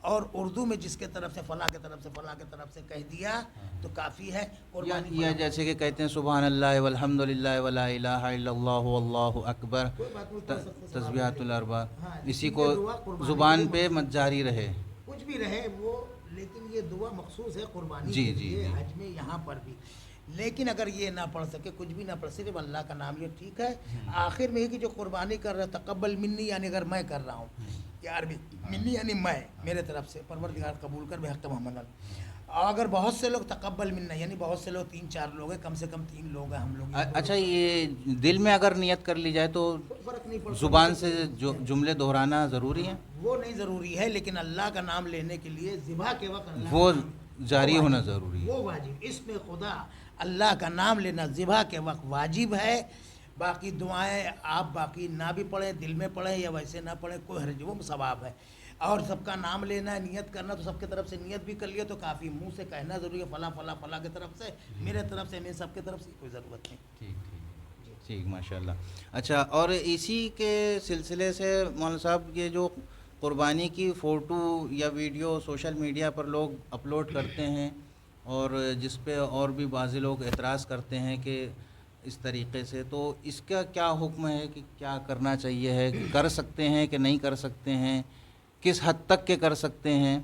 اور اردو میں جس کے طرف سے فلاں کے طرف سے فلاں کے طرف سے کہہ دیا تو کافی ہے۔ قربانی یا جیسے کہ کہتے ہیں سبحان اللہ والحمد للہ ولا الہ الا اللہ واللہ اکبر، کوئی بات نہیں پڑھ سکتے، تسبیحات الاربع، ہاں، اسی یہ کو دعا قربانی زبان کے پہ لیے مت جاری رہے۔ کچھ بھی رہے وہ، لیکن یہ دعا مخصوص ہے قربانی جی کے جی لیے، جی حج میں یہاں پر بھی، لیکن اگر یہ نہ پڑھ سکے، کچھ بھی نہ پڑھ سکے، اللہ کا نام یہ ٹھیک ہے۔ آخر میں یہ کہ جو قربانی کر رہا ہے تقبل منی، یعنی اگر میں کر رہا ہوں، یا عربی منی یعنی میں، میرے طرف سے پروردگار قبول کر بحق محمد علیہ۔ اگر بہت سے لوگ تقبل منا، یعنی بہت سے لوگ 3-4 لوگ ہیں، کم سے کم 3 لوگ ہیں ہم لوگ، اچھا یہ دل میں اگر نیت کر لی جائے تو کوئی فرق نہیں پڑتا، زبان سے جو جملے دہرانا ضروری ہیں؟ وہ نہیں ضروری ہے، لیکن اللہ کا نام لینے کے لیے ذبح کے وقت اللہ وہ کا نام جاری وہ ہونا واجب، ضروری ہے۔ وہ واجب، اس میں خدا اللہ کا نام لینا ذبح کے وقت واجب ہے۔ باقی دعائیں آپ باقی نہ بھی پڑھیں، دل میں پڑھیں یا ویسے نہ پڑھیں، کوئی حرج، وہ ثواب ہے۔ اور سب کا نام لینا ہے، نیت کرنا، تو سب کی طرف سے نیت بھی کر لیا تو کافی، منہ سے کہنا ضروری ہے فلاں فلاں فلاں کی طرف سے، میرے طرف سے، میرے سب کی طرف سے، کوئی ضرورت نہیں۔ ٹھیک ٹھیک ماشاء اللہ۔ اچھا اور اسی کے سلسلے سے مولانا صاحب یہ جو قربانی کی فوٹو یا ویڈیو سوشل میڈیا پر لوگ اپلوڈ کرتے ہیں، اور جس پہ اور بھی بعض لوگ اعتراض کرتے ہیں کہ اس طریقے سے، تو اس کا کیا حکم ہے کہ کیا کرنا چاہیے ہے، کر سکتے ہیں کہ نہیں کر سکتے ہیں، کس حد تک کے کر سکتے ہیں؟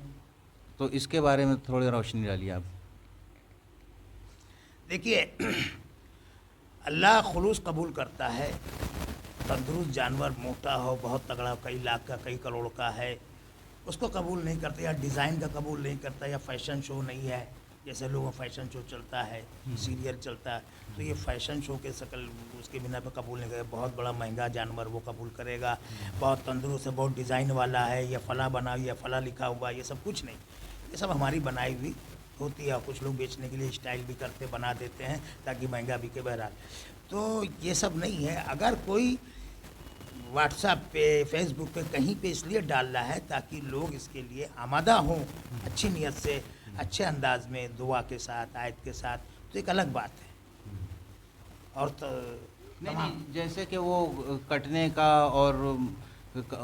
تو اس کے بارے میں تھوڑی روشنی ڈالیے آپ۔ دیکھیے، اللہ خلوص قبول کرتا ہے۔ تندرست جانور موٹا ہو، بہت تگڑا، کئی لاکھ کا، کئی کروڑ کا ہے، اس کو قبول نہیں کرتا، یا ڈیزائن کا قبول نہیں کرتا، یا فیشن شو نہیں ہے، جیسے لوگوں فیشن شو چلتا ہے، سیریل چلتا ہے، تو یہ فیشن شو کے شکل اس کے بنا پہ قبول نہیں کرے۔ بہت بڑا مہنگا جانور وہ قبول کرے گا، بہت تندرست ہے، بہت ڈیزائن والا ہے، یا فلاں بنا ہوا، یا فلاں لکھا ہوا، یہ سب کچھ نہیں، یہ سب ہماری بنائی ہوئی ہوتی ہے، اور کچھ لوگ بیچنے کے لیے اسٹائل بھی کرتے، بنا دیتے ہیں تاکہ مہنگا بکے۔ بہرحال تو یہ سب نہیں ہے۔ اگر کوئی واٹس ایپ پہ، فیس بک پہ، کہیں پہ اس لیے ڈال رہا ہے تاکہ لوگ اس کے لیے آمادہ ہوں اچھی نیت سے، اچھے انداز میں، دعا کے ساتھ، آیت کے ساتھ، تو ایک الگ بات ہے۔ اور نہیں، جیسے کہ وہ کٹنے کا اور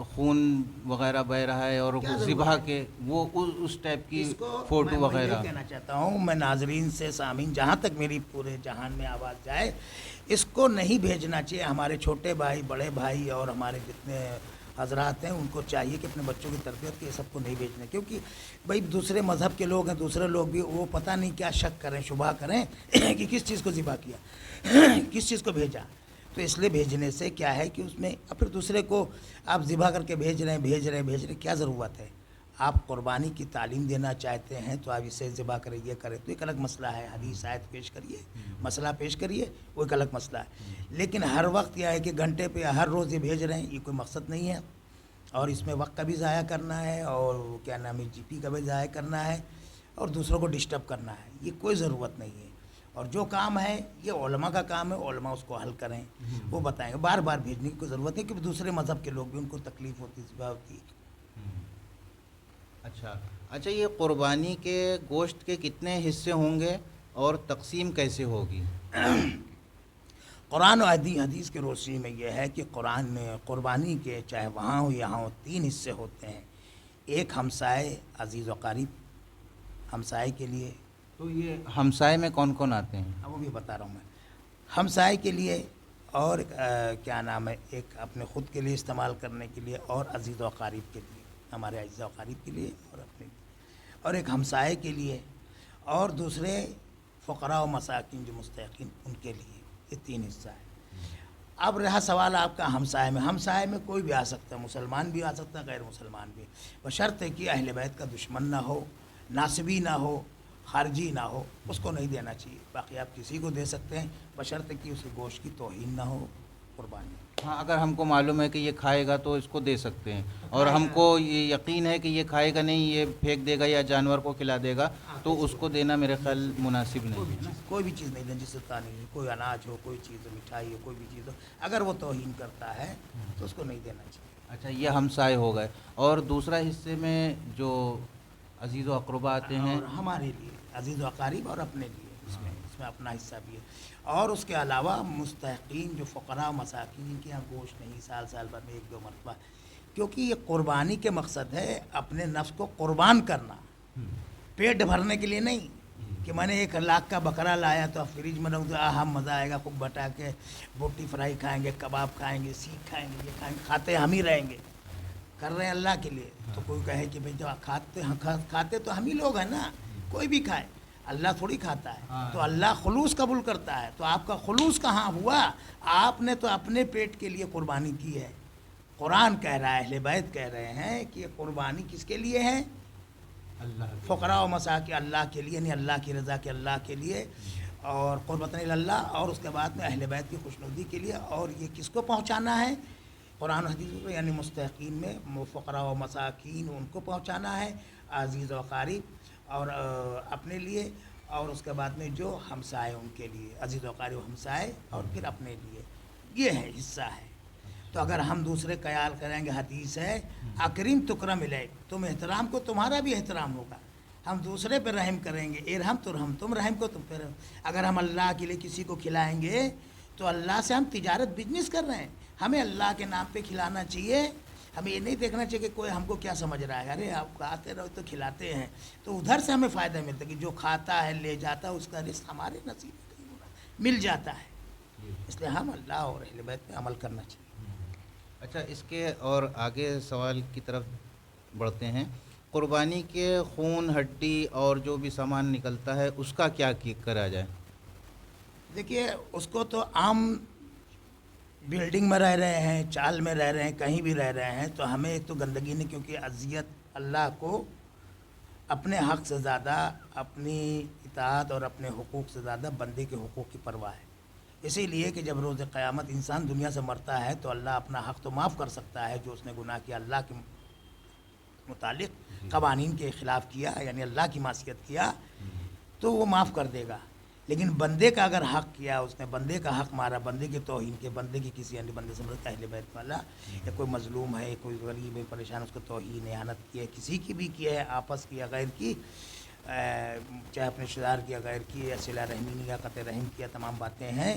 خون وغیرہ بہہ رہا ہے اور ذبح کے وہ اس ٹائپ کی فوٹو میں وغیرہ، یہ کہنا چاہتا ہوں، میں ناظرین سے، سامعین، جہاں تک میری پورے جہان میں آواز جائے، اس کو نہیں بھیجنا چاہیے۔ ہمارے چھوٹے بھائی، بڑے بھائی اور ہمارے جتنے حضرات ہیں، ان کو چاہیے کہ اپنے بچوں کی تربیت کے یہ سب کو نہیں بھیجنا، کیونکہ بھائی دوسرے مذہب کے لوگ ہیں، دوسرے لوگ بھی وہ پتہ نہیں کیا شک کریں، شبہ کریں کہ کس چیز کو ذبح کیا، کس چیز کو بھیجا۔ تو اس لیے بھیجنے سے کیا ہے کہ اس میں اب پھر دوسرے کو آپ ذبح کر کے بھیج رہے ہیں، کیا ضرورت ہے؟ آپ قربانی کی تعلیم دینا چاہتے ہیں تو آپ اسے ذبح کریں، یہ کریں، تو ایک الگ مسئلہ ہے، حدیث آیت پیش کریے، مسئلہ پیش کریے، وہ ایک الگ مسئلہ ہے۔ لیکن ہر وقت یہ ہے کہ گھنٹے پہ ہر روز یہ بھیج رہے ہیں، یہ کوئی مقصد نہیں ہے، اور اس میں وقت کا بھی ضائع کرنا ہے، اور کیا نام ہے، جی پی کا بھی ضائع کرنا ہے، اور دوسروں کو ڈسٹرب کرنا ہے، یہ کوئی ضرورت نہیں ہے۔ اور جو کام ہے یہ علماء کا کام ہے، علماء اس کو حل کریں، وہ بتائیں گے۔ بار بار بھیجنے کی کوئی ضرورت نہیں، کیونکہ دوسرے مذہب کے لوگ بھی ان کو تکلیف ہوتی، ذبح ہوتی ہے۔ اچھا، یہ قربانی کے گوشت کے کتنے حصے ہوں گے اور تقسیم کیسے ہوگی؟ قرآن و حدیث کے روشنی میں یہ ہے کہ قرآن میں قربانی کے چاہے وہاں ہو یہاں ہو 3 حصے ہوتے ہیں۔ ایک ہمسائے، عزیز و قریب، ہمسائے کے لیے، تو یہ ہمسائے میں کون کون آتے ہیں؟ وہ بھی بتا رہا ہوں میں، ہمسائے کے لیے، اور کیا نام ہے، ایک اپنے خود کے لیے استعمال کرنے کے لیے، اور عزیز و قریب کے لیے، ہمارے عزیز و قریب کے لیے، اور اپنے لیے، اور ایک ہمسائے کے لیے، اور دوسرے فقراء و مساکین جو مستحقین، ان کے لیے، یہ 3 حصہ ہے۔ اب رہا سوال آپ کا ہمسائے میں کوئی بھی آ سکتا ہے، مسلمان بھی آ سکتا ہے، غیر مسلمان بھی، بشرط ہے کہ اہل بیت کا دشمن نہ ہو، ناسبی نہ ہو، خارجی نہ ہو، اس کو نہیں دینا چاہیے۔ باقی آپ کسی کو دے سکتے ہیں، بشرط ہے کہ اسے گوشت کی توہین نہ ہو، قربانی۔ ہاں، اگر ہم کو معلوم ہے کہ یہ کھائے گا تو اس کو دے سکتے ہیں، اور ہم کو یہ یقین ہے کہ یہ کھائے گا نہیں، یہ پھینک دے گا یا جانور کو کھلا دے گا، تو اس کو دینا میرے خیال مناسب نہیں ہے۔ کوئی بھی چیز نہیں دیں جس سے نہیں، کوئی اناج ہو، کوئی چیز ہو، مٹھائی ہو، کوئی بھی چیز ہو، اگر وہ توہین کرتا ہے تو اس کو نہیں دینا چاہیے۔ اچھا، یہ ہمسائے ہو گئے، اور دوسرا حصے میں جو عزیز و اقربا آتے ہیں، اور ہمارے لیے عزیز و اقارب، اور اپنے لیے اس میں اپنا حصہ بھی ہے، اور اس کے علاوہ مستحقین جو فقراء و مساکین، جن کے یہاں گوشت نہیں، سال بھر میں 1-2 مرتبہ، کیونکہ یہ قربانی کے مقصد ہے اپنے نفس کو قربان کرنا، پیٹ بھرنے کے لیے نہیں کہ میں نے 1 لاکھ کا بکرا لایا تو اب فریج میں رکھ دو، ہم مزہ آئے گا، خوب بٹا کے بوٹی فرائی کھائیں گے، کباب کھائیں گے، سیخ کھائیں گے، یہ کھائیں گے، کھاتے ہم ہی رہیں گے، کر رہے ہیں اللہ کے لیے۔ تو کوئی کہے کہ بھئی جب کھاتے تو ہم ہی لوگ ہیں نا، کوئی بھی کھائے، اللہ تھوڑی کھاتا ہے، تو اللہ خلوص قبول کرتا ہے۔ تو آپ کا خلوص کہاں ہوا؟ آپ نے تو اپنے پیٹ کے لیے قربانی کی ہے۔ قرآن کہہ رہا ہے، اہل بیت کہہ رہے ہیں کہ یہ قربانی کس کے لیے ہے؟ فقراء و مساکین، اللہ کے لیے، یعنی اللہ کی رضا کے، اللہ کے لیے، اور قربتاً اللہ، اور اس کے بعد میں اہل بیت کی خوشنودی کے لیے۔ اور یہ کس کو پہنچانا ہے؟ قرآن و حدیث کو، یعنی مستحقین میں فقراء و مساکین، ان کو پہنچانا ہے، عزیز و اقارب، اور اپنے لیے، اور اس کے بعد میں جو ہمسائے ان کے لیے، عزیز و اقارب، ہمسائے، اور پھر اپنے لیے، یہ ہے حصہ ہے۔ تو اگر ہم دوسرے خیال کریں گے، حدیث ہے اکرم تکرم الیک، تم احترام کو تمہارا بھی احترام ہوگا، ہم دوسرے پہ رحم کریں گے، ارحم ترحم، تم رحم کو تم پہ، اگر ہم اللہ کے لیے کسی کو کھلائیں گے تو اللہ سے ہم تجارت، بزنس کر رہے ہیں، ہمیں اللہ کے نام پہ کھلانا چاہیے۔ ہمیں یہ نہیں دیکھنا چاہیے کہ کوے ہم کو کیا سمجھ رہا ہے، ارے آپ کھاتے رہو تو کھلاتے ہیں، تو ادھر سے ہمیں فائدہ ملتا ہے کہ جو کھاتا ہے، لے جاتا ہے، اس کا رزق ہمارے نصیب میں مل جاتا ہے۔ اس لیے ہم اللہ اور اہل بیت پہ عمل کرنا چاہیے. اچھا، اس کے اور آگے سوال کی طرف بڑھتے ہیں. قربانی کے خون ہڈی اور جو بھی سامان نکلتا ہے اس کا کیا کرا جائے؟ دیکھیے اس کو تو عام بلڈنگ میں رہ رہے ہیں، چال میں رہ رہے ہیں، کہیں بھی رہ رہے ہیں، تو ہمیں ایک تو گندگی نہیں، کیونکہ اذیت اللہ کو اپنے حق سے زیادہ، اپنی اطاعت اور اپنے حقوق سے زیادہ بندے کے حقوق کی پرواہ ہے. اسی لیے کہ جب روز قیامت انسان دنیا سے مرتا ہے تو اللہ اپنا حق تو معاف کر سکتا ہے، جو اس نے گناہ کیا اللہ کے متعلق قوانین کے خلاف کیا، یعنی اللہ کی معصیت کیا، تو وہ معاف کر دے گا. لیکن بندے کا اگر حق کیا، اس نے بندے کا حق مارا، بندے کی توہین کے، بندے کی کسی یعنی بندے سے مراد اہل بیت والا، یا کوئی مظلوم ہے، کوئی غریب ہے، پریشان، اس کو توہین اہانت کی ہے، کسی کی بھی کی ہے، آپس کی یا غیر کی، چاہے اپنے رشتہ دار کی یا غیر کی، یا صلہ رحمی نہیں یا قطع رحم کیا، تمام باتیں ہیں،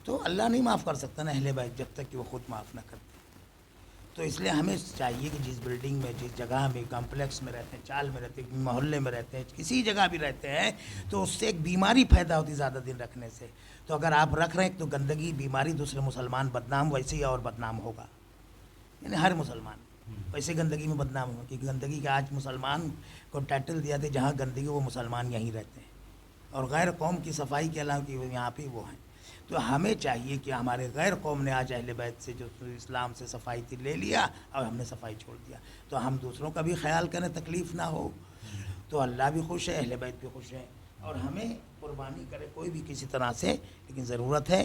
تو اللہ نہیں معاف کر سکتا نا اہل بیت، جب تک کہ وہ خود معاف نہ کرتے. تو اس لیے ہمیں چاہیے کہ جس بلڈنگ میں، جس جگہ میں، کمپلیکس میں رہتے ہیں، چال میں رہتے ہیں، محلے میں رہتے ہیں، کسی جگہ بھی رہتے ہیں، تو اس سے ایک بیماری پیدا ہوتی زیادہ دن رکھنے سے. تو اگر آپ رکھ رہے ہیں تو گندگی، بیماری، دوسرے مسلمان بدنام ویسے ہی اور بدنام ہوگا، یعنی ہر مسلمان ویسے گندگی میں بدنام ہوگا. کیونکہ گندگی کا آج مسلمان کو ٹائٹل دیا تھا، جہاں گندگی وہ مسلمان یہیں رہتے ہیں، اور غیر قوم کی صفائی کے علاوہ کہ یہاں پہ وہ ہیں. تو ہمیں چاہیے کہ ہمارے غیر قوم نے آج اہل بیت سے، جو اسلام سے صفائی تھی، لے لیا اور ہم نے صفائی چھوڑ دیا. تو ہم دوسروں کا بھی خیال کریں، تکلیف نہ ہو، تو اللہ بھی خوش ہے، اہل بیت بھی خوش ہے، اور ہمیں قربانی کرے کوئی بھی کسی طرح سے، لیکن ضرورت ہے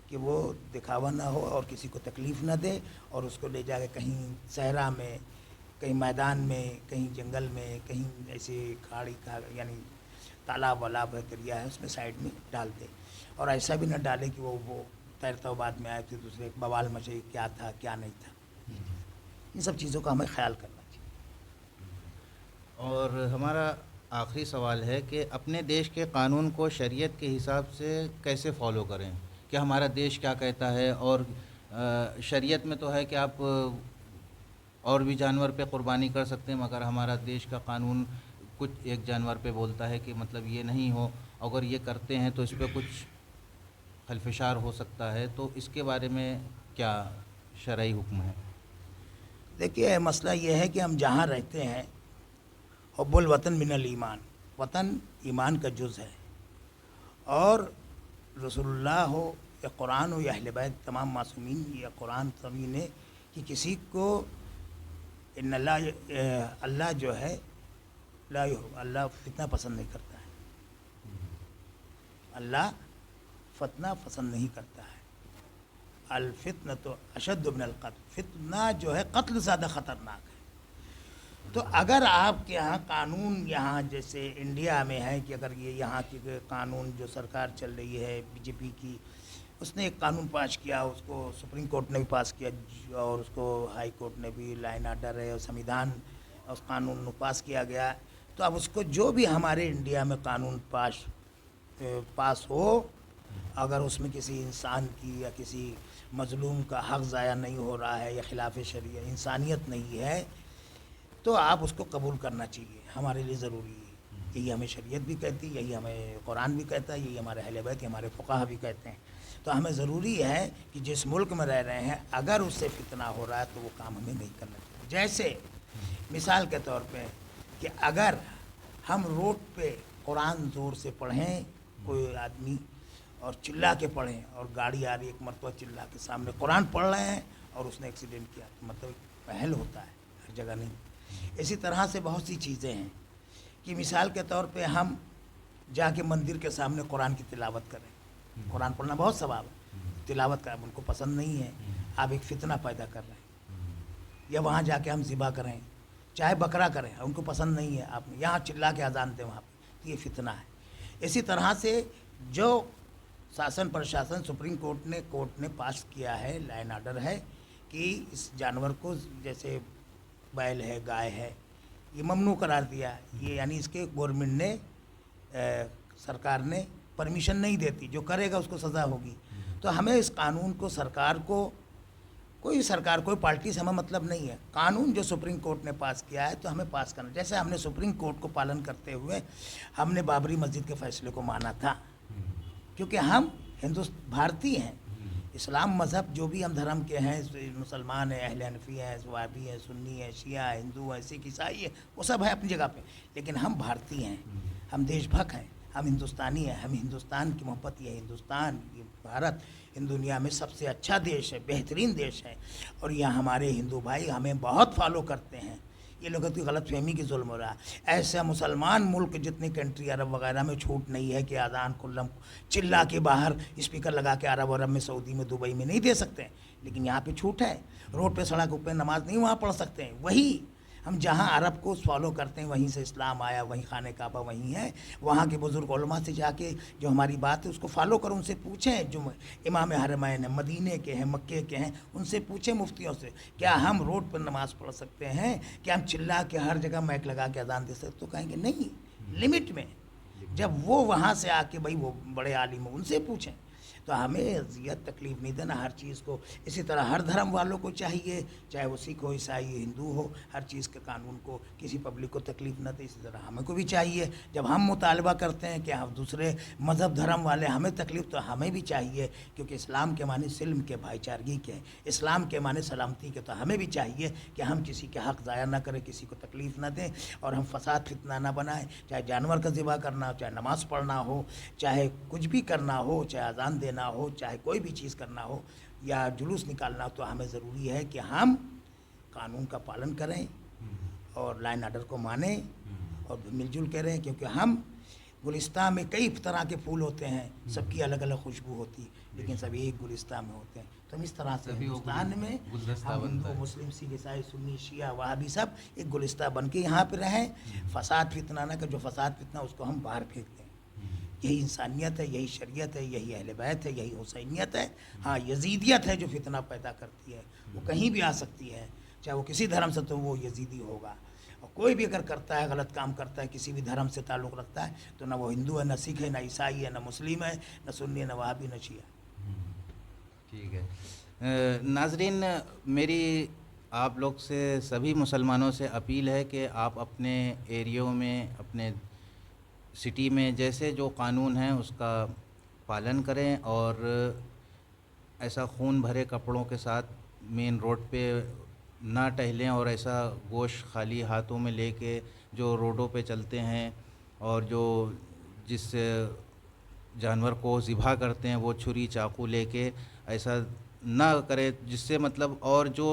کہ وہ دکھاوا نہ ہو اور کسی کو تکلیف نہ دے، اور اس کو لے جا کے کہیں صحرا میں، کہیں میدان میں، کہیں جنگل میں، کہیں ایسے کھاڑی کا یعنی تالاب والاب ہے، دریا ہے، اس میں سائڈ میں ڈال دے. اور ایسا بھی نہ ڈالے کہ وہ تیرتا ہوا بعد میں آئے تو دوسرے بوال مچے، کیا تھا کیا نہیں تھا. ان سب چیزوں کا ہمیں خیال کرنا چاہیے. اور ہمارا آخری سوال ہے کہ اپنے دیش کے قانون کو شریعت کے حساب سے کیسے فالو کریں؟ کہ ہمارا دیش کیا کہتا ہے، اور شریعت میں تو ہے کہ آپ اور بھی جانور پہ قربانی کر سکتے ہیں، مگر ہمارا دیش کا قانون کچھ ایک جانور پہ بولتا ہے کہ مطلب یہ نہیں ہو، اگر یہ کرتے ہیں تو اس پہ کچھ خلفشار ہو سکتا ہے. تو اس کے بارے میں کیا شرعی حکم ہے؟ دیکھیے مسئلہ یہ ہے کہ ہم جہاں رہتے ہیں، حب الوطن من الایمان، وطن ایمان کا جز ہے، اور رسول اللہ ہو یا قرآن ہو یا اہل بیت، تمام معصومین یا قرآن سبھی نے، کہ کسی کو ان اللہ جو ہے اللہ فتنہ پسند نہیں کرتا ہے. اللہ فتنہ پسند نہیں کرتا ہے. الفتنہ تو اشد من القتل، فتنہ جو ہے قتل زیادہ خطرناک ہے. تو اگر آپ کے یہاں قانون، یہاں جیسے انڈیا میں ہے کہ اگر یہ یہاں کی قانون جو سرکار چل رہی ہے بی جے پی کی، اس نے ایک قانون پاس کیا، اس کو سپریم کورٹ نے بھی پاس کیا، اور اس کو ہائی کورٹ نے بھی، لائن آرڈر ہے اور سمویدھان، اس قانون کو پاس کیا گیا. تو اب اس کو جو بھی ہمارے انڈیا میں قانون پاس ہو، اگر اس میں کسی انسان کی یا کسی مظلوم کا حق ضائع نہیں ہو رہا ہے، یا خلاف شریعت انسانیت نہیں ہے، تو آپ اس کو قبول کرنا چاہیے. ہمارے لیے ضروری ہے. یہی ہمیں شریعت بھی کہتی ہے، یہی ہمیں قرآن بھی کہتا ہے، یہی ہمارے اہل بیت، ہمارے فقہا بھی کہتے ہیں. تو ہمیں ضروری ہے کہ جس ملک میں رہ رہے ہیں، اگر اس سے فتنہ ہو رہا ہے تو وہ کام ہمیں نہیں کرنا چاہیے. جیسے مثال کے طور پہ کہ اگر ہم روڈ پہ قرآن زور سے پڑھیں، کوئی آدمی، اور چلا کے پڑھیں، اور گاڑی آ رہی ایک مرتبہ چلا کے سامنے قرآن پڑھ رہے ہیں اور اس نے ایکسیڈنٹ کیا، تو مطلب پہل ہوتا ہے، ہر جگہ نہیں. اسی طرح سے بہت سی چیزیں ہیں کہ مثال کے طور پہ ہم جا کے مندر کے سامنے قرآن کی تلاوت کریں. قرآن پڑھنا بہت ثواب ہے، تلاوت کا ان کو پسند نہیں ہے، آپ ایک فتنہ پیدا کر رہے ہیں. یا وہاں جا کے ہم ذبح کریں، چاہے بکرا کریں، ان کو پسند نہیں ہے، آپ یہاں چلا کے اذان دیں وہاں پہ، تو یہ فتنہ ہے. اسی طرح سے جو شاسن پرشاسن سپریم کورٹ نے پاس کیا ہے، لائن آرڈر ہے کہ اس جانور کو، جیسے بیل ہے، گائے ہے، یہ ممنوع قرار دیا ہے. یہ یعنی اس کے گورنمنٹ نے، سرکار نے پرمیشن نہیں دیتی، جو کرے گا اس کو سزا ہوگی. تو ہمیں اس قانون کو، سرکار کو، کوئی پارٹی سے ہمیں مطلب نہیں ہے. قانون جو سپریم کورٹ نے پاس کیا ہے تو ہمیں پاس کرنا. جیسے ہم نے سپریم کورٹ کو پالن کرتے ہوئے ہم نے بابری مسجد کے فیصلے کو مانا تھا، کیونکہ ہم بھارتی ہیں. اسلام مذہب جو بھی ہم دھرم کے ہیں، مسلمان ہیں، اہل حنفی ہیں، وہابی ہیں، سنی ہیں، شیعہ ہیں، ہندو ہیں، سکھ عیسائی ہیں، وہ سب ہے اپنی جگہ پہ، لیکن ہم بھارتی ہیں، ہم دیش بھک ہیں، ہم ہندوستانی ہیں. ہم ہندوستان کی محبت، یہ ہندوستان، یہ بھارت دنیا میں سب سے اچھا دیش ہے، بہترین دیش ہے. اور یہاں ہمارے ہندو بھائی ہمیں بہت فالو کرتے ہیں. یہ لوگوں کی غلط فہمی کی ظلم ہو رہا ہے. ایسا مسلمان ملک جتنی کنٹری عرب وغیرہ میں چھوٹ نہیں ہے کہ اذان کلم چلا کے باہر اسپیکر لگا کے عرب میں، سعودی میں، دبئی میں نہیں دے سکتے ہیں، لیکن یہاں پہ چھوٹ ہے. روڈ پہ سڑک پہ نماز نہیں وہاں پڑھ سکتے ہیں. وہی ہم جہاں عرب کو فالو کرتے ہیں، وہیں سے اسلام آیا، وہیں خانہ کعبہ وہیں ہے. وہاں کے بزرگ علماء سے جا کے جو ہماری بات ہے اس کو فالو کرو، ان سے پوچھیں. جو امام حرمین ہیں، مدینے کے ہیں، مکے کے ہیں، ان سے پوچھیں مفتیوں سے، کیا ہم روڈ پر نماز پڑھ سکتے ہیں؟ کیا ہم چلا کے ہر جگہ مائک لگا کے اذان دے سکتے؟ تو کہیں گے نہیں، لمٹ میں. جب وہ وہاں سے آ کے بھائی وہ بڑے عالم ہیں، ان سے پوچھیں. تو ہمیں اذیت تکلیف نہیں دینا ہر چیز کو. اسی طرح ہر دھرم والوں کو چاہیے، چاہے وہ سکھ ہو، عیسائی، ہندو ہو، ہر چیز کے قانون کو کسی پبلک کو تکلیف نہ دے. اسی طرح ہمیں کو بھی چاہیے، جب ہم مطالبہ کرتے ہیں کہ ہم دوسرے مذہب دھرم والے ہمیں تکلیف، تو ہمیں بھی چاہیے، کیونکہ اسلام کے معنی سلم کے، بھائی چارگی کے، اسلام کے معنی سلامتی کے. تو ہمیں بھی چاہیے کہ ہم کسی کے حق ضائع نہ کریں، کسی کو تکلیف نہ دیں، اور ہم فساد فتنہ نہ بنائیں. چاہے جانور کا ذبح کرنا ہو، چاہے نماز پڑھنا ہو، چاہے کچھ بھی کرنا ہو، چاہے اذان دینا ہو، چاہے کوئی بھی چیز کرنا ہو یا جلوس نکالنا ہو، تو ہمیں ضروری ہے کہ ہم قانون کا پالن کریں اور لائن آرڈر کو مانیں اور مل جل کے رہیں. کیونکہ ہم گلستان میں کئی طرح کے پھول ہوتے ہیں، سب کی الگ الگ خوشبو ہوتی ہے، لیکن سب ایک گلستان میں ہوتے ہیں. تو ہم اس طرح سے ہندوستان میں ہم ہندو، مسلم، سکھ، عیسائی، سنی، شیعہ، وہابی سب ایک گلستہ بن کے یہاں پہ رہیں. فساد فتنہ نہ کہ جو فساد فتنہ اس کو ہم باہر پھینک دیں. یہی انسانیت ہے، یہی شریعت ہے، یہی اہل بیت ہے، یہی حسینیت ہے. ہاں یزیدیت ہے جو فتنہ پیدا کرتی ہے، وہ کہیں بھی آ سکتی ہے، چاہے وہ کسی دھرم سے، تو وہ یزیدی ہوگا. اور کوئی بھی اگر کرتا ہے، غلط کام کرتا ہے، کسی بھی دھرم سے تعلق رکھتا ہے، تو نہ وہ ہندو ہے، نہ سکھ ہے، نہ عیسائی ہے، نہ مسلم ہے، نہ سنی ہے، نہ وہابی، نہ شیعہ. ٹھیک ہے. ناظرین، میری آپ لوگ سے، سبھی مسلمانوں سے اپیل ہے کہ آپ اپنے ایریوں میں، اپنے سٹی میں جیسے جو قانون ہیں اس کا پالن کریں، اور ایسا خون بھرے کپڑوں کے ساتھ مین روڈ پہ نہ ٹہلیں، اور ایسا گوشت خالی ہاتھوں میں لے کے جو روڈوں پہ چلتے ہیں، اور جو جس جانور کو ذبح کرتے ہیں وہ چھری چاقو لے کے ایسا نہ کرے، جس سے مطلب اور جو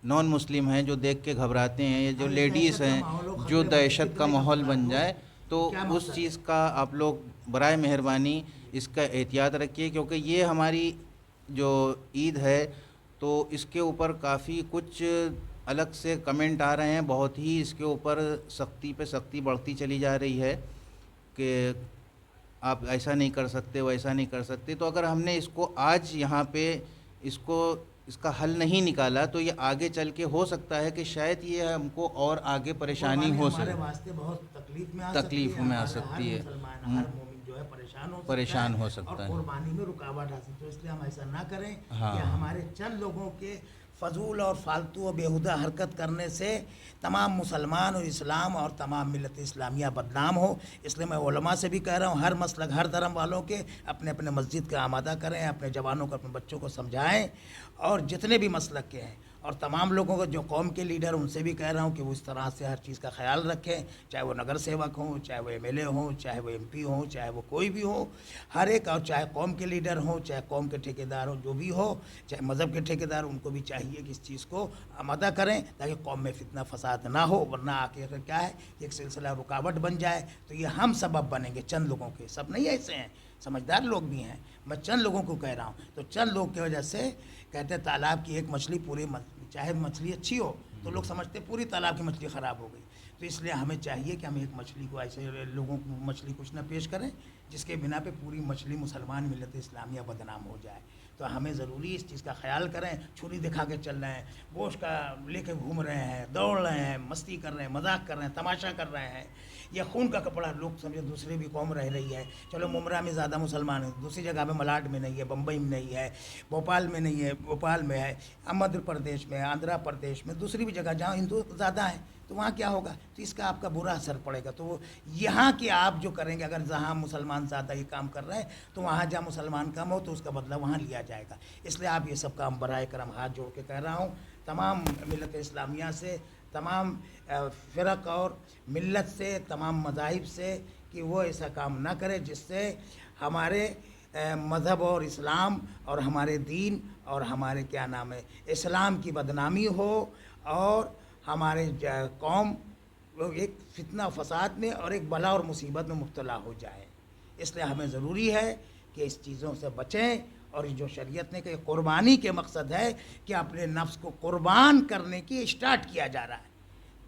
نان مسلم ہیں جو دیکھ کے گھبراتے ہیں، یا جو لیڈیز ہیں جو دہشت کا ماحول بن جائے، تو اس چیز کا آپ لوگ برائے مہربانی اس کا احتیاط رکھیے. کیونکہ یہ ہماری جو عید ہے تو اس کے اوپر کافی کچھ الگ سے کمنٹ آ رہے ہیں، بہت ہی اس کے اوپر سختی پہ سختی بڑھتی چلی جا رہی ہے کہ آپ ایسا نہیں کر سکتے، ویسا نہیں کر سکتے. تو اگر ہم نے اس کو آج یہاں پہ اس کا حل نہیں نکالا، تو یہ آگے چل کے ہو سکتا ہے کہ شاید یہ ہم کو اور آگے پریشانی ہو سکے، ہمارے واسطے بہت تکلیف میں آ سکتی ہے. ہر مومن جو ہے پریشان ہو سکتا اور ہے. قربانی میں رکاوٹ آ سکتی ہے. اس لیے ہم ایسا نہ کریں ہاں. کہ ہمارے چند لوگوں کے فضول اور فالتو و بیہودہ حرکت کرنے سے تمام مسلمان اور اسلام اور تمام ملت اسلامیہ بدنام ہو. اس لیے میں علماء سے بھی کہہ رہا ہوں، ہر مسلک، ہر دھرم والوں کے اپنے اپنے مسجد کا آمادہ کریں، اپنے جوانوں کو، اپنے بچوں کو سمجھائیں، اور جتنے بھی مسلک کے ہیں، اور تمام لوگوں کو جو قوم کے لیڈر، ان سے بھی کہہ رہا ہوں کہ وہ اس طرح سے ہر چیز کا خیال رکھیں، چاہے وہ نگر سیوک ہوں، چاہے وہ ایم ایل اے ہوں، چاہے وہ ایم پی ہوں، چاہے وہ کوئی بھی ہو، ہر ایک، اور چاہے قوم کے لیڈر ہوں، چاہے قوم کے ٹھیکیدار ہوں، جو بھی ہو، چاہے مذہب کے ٹھیکیدار، ان کو بھی چاہیے کہ اس چیز کو آمادہ کریں تاکہ قوم میں فتنہ فساد نہ ہو. ورنہ آ کے کیا ہے، ایک سلسلہ رکاوٹ بن جائے تو یہ ہم سبب بنیں گے، چند لوگوں کے. سب نہیں ایسے ہیں، سمجھدار لوگ بھی ہیں، میں چند لوگوں کو کہہ رہا ہوں. تو چند لوگ کی وجہ سے کہتے ہیں تالاب کی ایک مچھلی پوری، چاہے مچھلی اچھی ہو تو لوگ سمجھتے پوری تالاب کی مچھلی خراب ہو گئی. تو اس لیے ہمیں چاہیے کہ ہم ایک مچھلی کو ایسے لوگوں کو مچھلی کچھ نہ پیش کریں جس کے بنا پہ پوری مچھلی مسلمان ملت اسلامیہ بدنام ہو جائے. تو ہمیں ضروری اس چیز کا خیال کریں. چھری دکھا کے چل رہے ہیں، گوشت کا لے کے گھوم رہے ہیں، دوڑ رہے ہیں، مستی کر رہے ہیں، مذاق کر رہے ہیں، تماشا کر رہے ہیں، یہ خون کا کپڑا. لوگ سمجھے دوسری بھی قوم رہ رہی ہے، چلو ممرا میں زیادہ مسلمان ہیں، دوسری جگہ میں ملاڈ میں نہیں ہے، بمبئی میں نہیں ہے، بھوپال میں نہیں ہے، بھوپال میں ہے، مدھیہ پردیش میں، آندھرا پردیش میں، دوسری بھی جگہ جہاں ہندو زیادہ ہیں تو وہاں کیا ہوگا؟ تو اس کا آپ کا برا اثر پڑے گا. تو وہ یہاں کے آپ جو کریں گے، اگر جہاں مسلمان زیادہ یہ کام کر رہے ہیں تو وہاں جہاں مسلمان کم ہو تو اس کا بدلہ وہاں لیا جائے گا. اس لیے آپ یہ سب کام برائے کرم ہاتھ جوڑ کے کہہ رہا ہوں تمام ملت اسلامیہ سے، تمام فرق اور ملت سے، تمام مذاہب سے، کہ وہ ایسا کام نہ کرے جس سے ہمارے مذہب اور اسلام اور ہمارے دین اور ہمارے کیا نام ہے اسلام کی بدنامی ہو اور ہمارے قوم ایک فتنہ فساد میں اور ایک بلا اور مصیبت میں مبتلا ہو جائے. اس لیے ہمیں ضروری ہے کہ اس چیزوں سے بچیں. اور جو شریعت نے کہ قربانی کے مقصد ہے کہ اپنے نفس کو قربان کرنے کی اسٹارٹ کیا جا رہا ہے.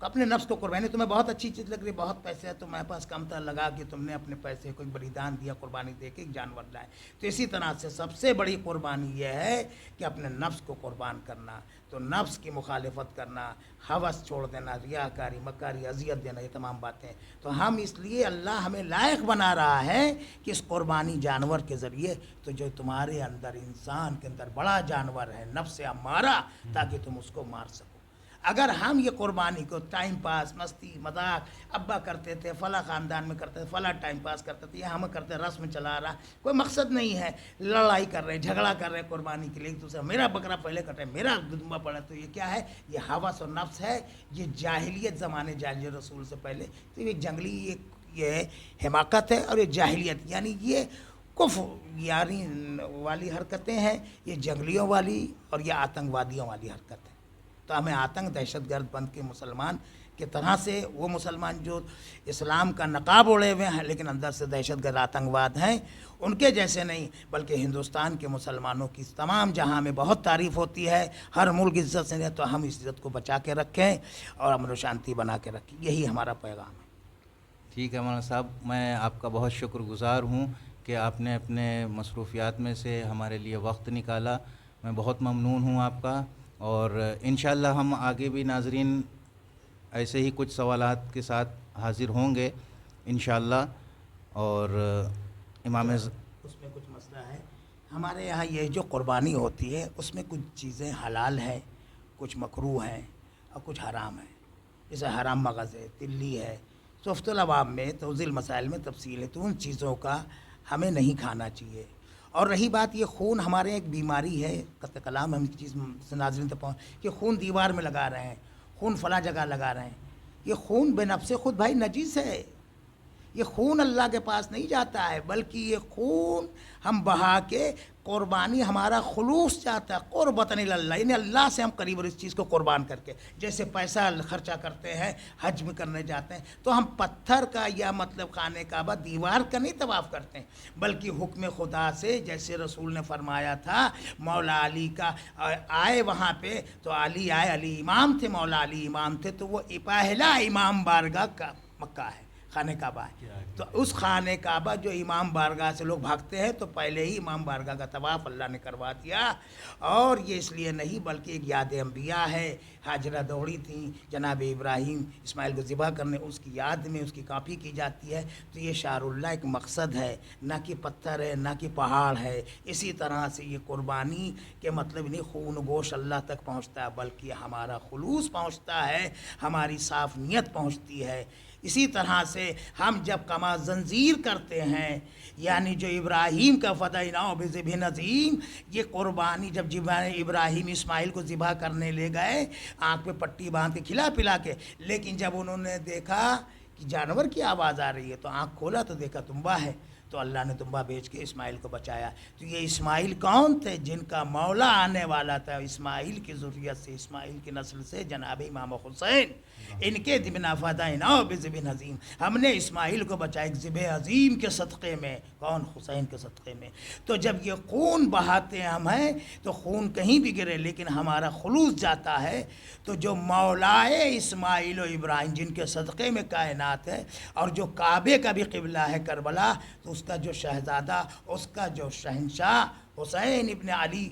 اپنے نفس کو قربانی، تمہیں بہت اچھی چیز لگ رہی ہے، بہت پیسے ہے، تمہارے پاس کم تر لگا کہ تم نے اپنے پیسے کو ایک بلیدان دیا، قربانی دے کے ایک جانور لائے. تو اسی طرح سے سب سے بڑی قربانی یہ ہے کہ اپنے نفس کو قربان کرنا. تو نفس کی مخالفت کرنا، ہوس چھوڑ دینا، ریاکاری، مکاری، اذیت دینا، یہ تمام باتیں. تو ہم اس لیے اللہ ہمیں لائق بنا رہا ہے کہ اس قربانی جانور کے ذریعے تو جو تمہارے اندر انسان کے اندر بڑا جانور ہے نفس امارہ، تاکہ تم اس کو مار سکو. اگر ہم یہ قربانی کو ٹائم پاس، مستی، مذاق، ابا کرتے تھے، فلاں خاندان میں کرتے تھے، فلاں ٹائم پاس کرتے تھے، یہ ہم کرتے رسم چلا رہا، کوئی مقصد نہیں ہے، لڑائی کر رہے، جھگڑا کر رہے قربانی کے لیے ایک دوسرے، میرا بکرا پہلے کٹے، میرا دمبا پڑا. تو یہ کیا ہے؟ یہ ہوس اور نفس ہے. یہ جاہلیت زمانے جاہلیت رسول سے پہلے تو یہ جنگلی یہ حماقت ہے اور یہ جاہلیت یعنی یہ کفر یاری والی حرکتیں ہیں، یہ جنگلیوں والی اور یہ آتنکوادیوں والی حرکت ہے. تو ہمیں آتنک دہشت گرد بند کے مسلمان کی طرح سے، وہ مسلمان جو اسلام کا نقاب اوڑھے ہوئے ہیں لیکن اندر سے دہشت گرد آتنکواد ہیں، ان کے جیسے نہیں، بلکہ ہندوستان کے مسلمانوں کی تمام جہاں میں بہت تعریف ہوتی ہے، ہر ملک عزت سے ہے. تو ہم اس عزت کو بچا کے رکھیں اور امن و شانتی بنا کے رکھیں. یہی ہمارا پیغام ہے. ٹھیک ہے مولانا صاحب، میں آپ کا بہت شکر گزار ہوں کہ آپ نے اپنے مصروفیات میں سے ہمارے لیے وقت نکالا. میں بہت ممنون ہوں آپ کا. اور انشاءاللہ ہم آگے بھی ناظرین ایسے ہی کچھ سوالات کے ساتھ حاضر ہوں گے انشاءاللہ. اور امام اس میں کچھ مسئلہ ہے. ہمارے یہاں یہ جو قربانی ہوتی ہے اس میں کچھ چیزیں حلال ہیں، کچھ مکروہ ہیں اور کچھ حرام ہیں. جیسے حرام مغز ہے، تلی ہے. صفت العوام میں توضیح المسائل میں تفصیل ہے. تو ان چیزوں کا ہمیں نہیں کھانا چاہیے. اور رہی بات یہ خون، ہمارے ایک بیماری ہے قطع کلام، ہم اس چیز سے ناظرین تک پہنچ کہ خون دیوار میں لگا رہے ہیں، خون فلاں جگہ لگا رہے ہیں. یہ خون بے نفس خود بھائی نجیس ہے. یہ خون اللہ کے پاس نہیں جاتا ہے، بلکہ یہ خون ہم بہا کے قربانی ہمارا خلوص چاہتا ہے، قربتاً اللہ، یعنی اللہ سے ہم قریب اور اس چیز کو قربان کر کے. جیسے پیسہ خرچہ کرتے ہیں، حج میں کرنے جاتے ہیں، تو ہم پتھر کا یا مطلب خانہ کعبہ دیوار کا نہیں طواف کرتے ہیں، بلکہ حکم خدا سے، جیسے رسول نے فرمایا تھا مولا علی کا آئے وہاں پہ تو علی آئے، علی امام تھے، مولا علی امام تھے، تو وہ پہلا امام بارگاہ کا مکہ ہے، خانہ کعبہ ہے. تو اس خانہ کعبہ جو امام بارگاہ سے لوگ بھاگتے ہیں تو پہلے ہی امام بارگاہ کا طواف اللہ نے کروا دیا. اور یہ اس لیے نہیں بلکہ ایک یاد انبیاء ہے. ہاجرہ دوڑی تھیں جناب ابراہیم اسماعیل کو ذبح کرنے، اس کی یاد میں اس کی کاپی کی جاتی ہے. تو یہ شعر اللہ ایک مقصد ہے، نہ کہ پتھر ہے، نہ کہ پہاڑ ہے. اسی طرح سے یہ قربانی کے مطلب نہیں خون و گوشت اللہ تک پہنچتا ہے، بلکہ ہمارا خلوص پہنچتا ہے، ہماری صاف نیت پہنچتی ہے. اسی طرح سے ہم جب کما زنجیر کرتے ہیں، یعنی جو ابراہیم کا فدینا بذبح عظیم، یہ قربانی جب ابراہیم اسماعیل کو ذبح کرنے لے گئے آنکھ پہ پٹی باندھ کے کھلا پلا کے، لیکن جب انہوں نے دیکھا کہ جانور کی آواز آ رہی ہے تو آنکھ کھولا تو دیکھا تنبا ہے، تو اللہ نے تنبا بھیج کے اسماعیل کو بچایا. تو یہ اسماعیل کون تھے؟ جن کا مولا آنے والا تھا. اسماعیل کی ذریت سے، اسماعیل کی نسل سے جناب امام حسین، ان کے دبنا فدینا بذبح عظیم، ہم نے اسماعیل کو بچایا ایک ذبح عظیم کے صدقے میں. کون؟ حسین کے صدقے میں. تو جب یہ خون بہاتے ہم ہیں تو خون کہیں بھی گرے لیکن ہمارا خلوص جاتا ہے. تو جو مولائے اسماعیل و ابراہیم جن کے صدقے میں کائنات ہے، اور جو کعبے کا بھی قبلہ ہے کربلا، تو اس کا جو شہزادہ، اس کا جو شہنشاہ حسین ابن علی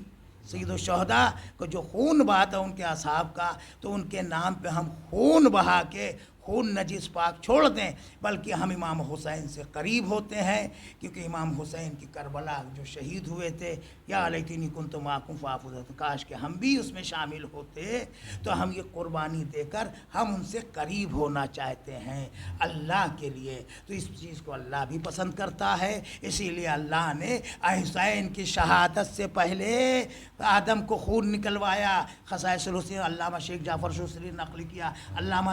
سید الشہداء کو جو خون بہا تھا ان کے اصحاب کا، تو ان کے نام پہ ہم خون بہا کے خون نجس پاک چھوڑ دیں، بلکہ ہم امام حسین سے قریب ہوتے ہیں، کیونکہ امام حسین کی کربلا جو شہید ہوئے تھے، یا لیتنی کنت معکم فافوز، کاش کہ ہم بھی اس میں شامل ہوتے، تو ہم یہ قربانی دے کر ہم ان سے قریب ہونا چاہتے ہیں اللہ کے لیے۔ تو اس چیز کو اللہ بھی پسند کرتا ہے، اسی لیے اللہ نے حسین کی شہادت سے پہلے آدم کو خون نکلوایا۔ خصائص الحسین علامہ شیخ جعفر شوستری نے نقل کیا، علامہ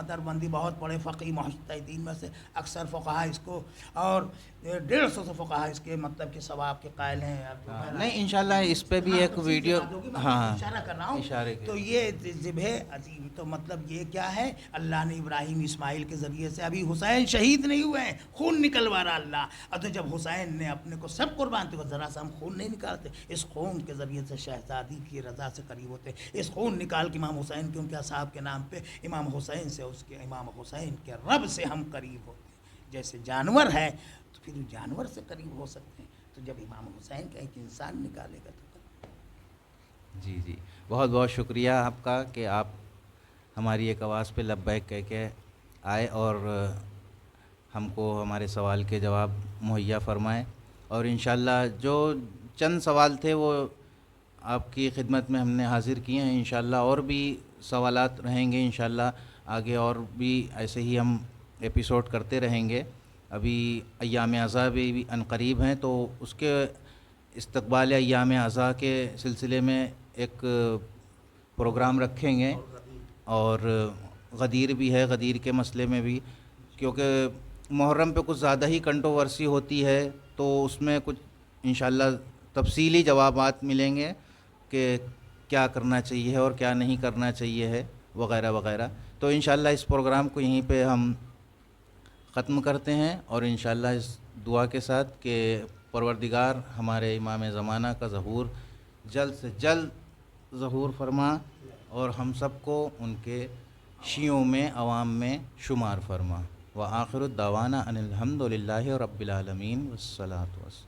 دربندی بہت بڑے فقی مجتہدین میں سے، اکثر فقہا اس کو، اور 150 سے فقہا اس کے مطلب کہ ثواب کے قائل ہیں۔ نہیں انشاءاللہ اس پہ بھی ایک ویڈیو، ہاں اشارہ کر رہا ہوں، اشارے کے، تو یہ ذبح عظیم، تو مطلب یہ کیا ہے، اللہ نے ابراہیم اسماعیل کے ذریعے سے، ابھی حسین شہید نہیں ہوئے ہیں، خون نکلوا رہا اللہ، اور تو جب حسین نے اپنے کو سب قربان تو ذرا سا ہم خون نہیں نکالتے، اس خون کے ذریعے سے شہزادی کی رضا سے قریب ہوتے، اس خون نکال کے امام حسین کے ان کے اصحاب کے نام پہ امام حسین سے، اس کے امام حسین کے رب سے ہم قریب ہوتے ہیں۔ جیسے جانور ہے تو پھر جانور سے قریب ہو سکتے ہیں، تو جب امام حسین کا ایک انسان نکالے گا تو جی جی بہت بہت شکریہ آپ کا کہ آپ ہماری ایک آواز پہ لبیک کہہ کے آئے اور ہم کو ہمارے سوال کے جواب مہیا فرمائے، اور انشاءاللہ جو چند سوال تھے وہ آپ کی خدمت میں ہم نے حاضر کیے ہیں، انشاءاللہ اور بھی سوالات رہیں گے، انشاءاللہ آگے اور بھی ایسے ہی ہم ایپیسوڈ کرتے رہیں گے۔ ابھی ایام عزا بھی عنقریب ہیں، تو اس کے استقبال ایام عزا کے سلسلے میں ایک پروگرام رکھیں گے، اور غدیر بھی ہے، غدیر کے مسئلے میں بھی، کیونکہ محرم پہ کچھ زیادہ ہی کنٹروورسی ہوتی ہے، تو اس میں کچھ انشاءاللہ تفصیلی جوابات ملیں گے کہ کیا کرنا چاہیے اور کیا نہیں کرنا چاہیے ہے وغیرہ وغیرہ۔ تو انشاءاللہ اس پروگرام کو یہیں پہ ہم ختم کرتے ہیں، اور انشاءاللہ اس دعا کے ساتھ کہ پروردگار ہمارے امام زمانہ کا ظہور جلد سے جلد ظہور فرما، اور ہم سب کو ان کے شیعوں میں، عوام میں شمار فرما۔ وآخر الدعوانا ان الحمد للہ رب العالمین والصلاۃ والسلام۔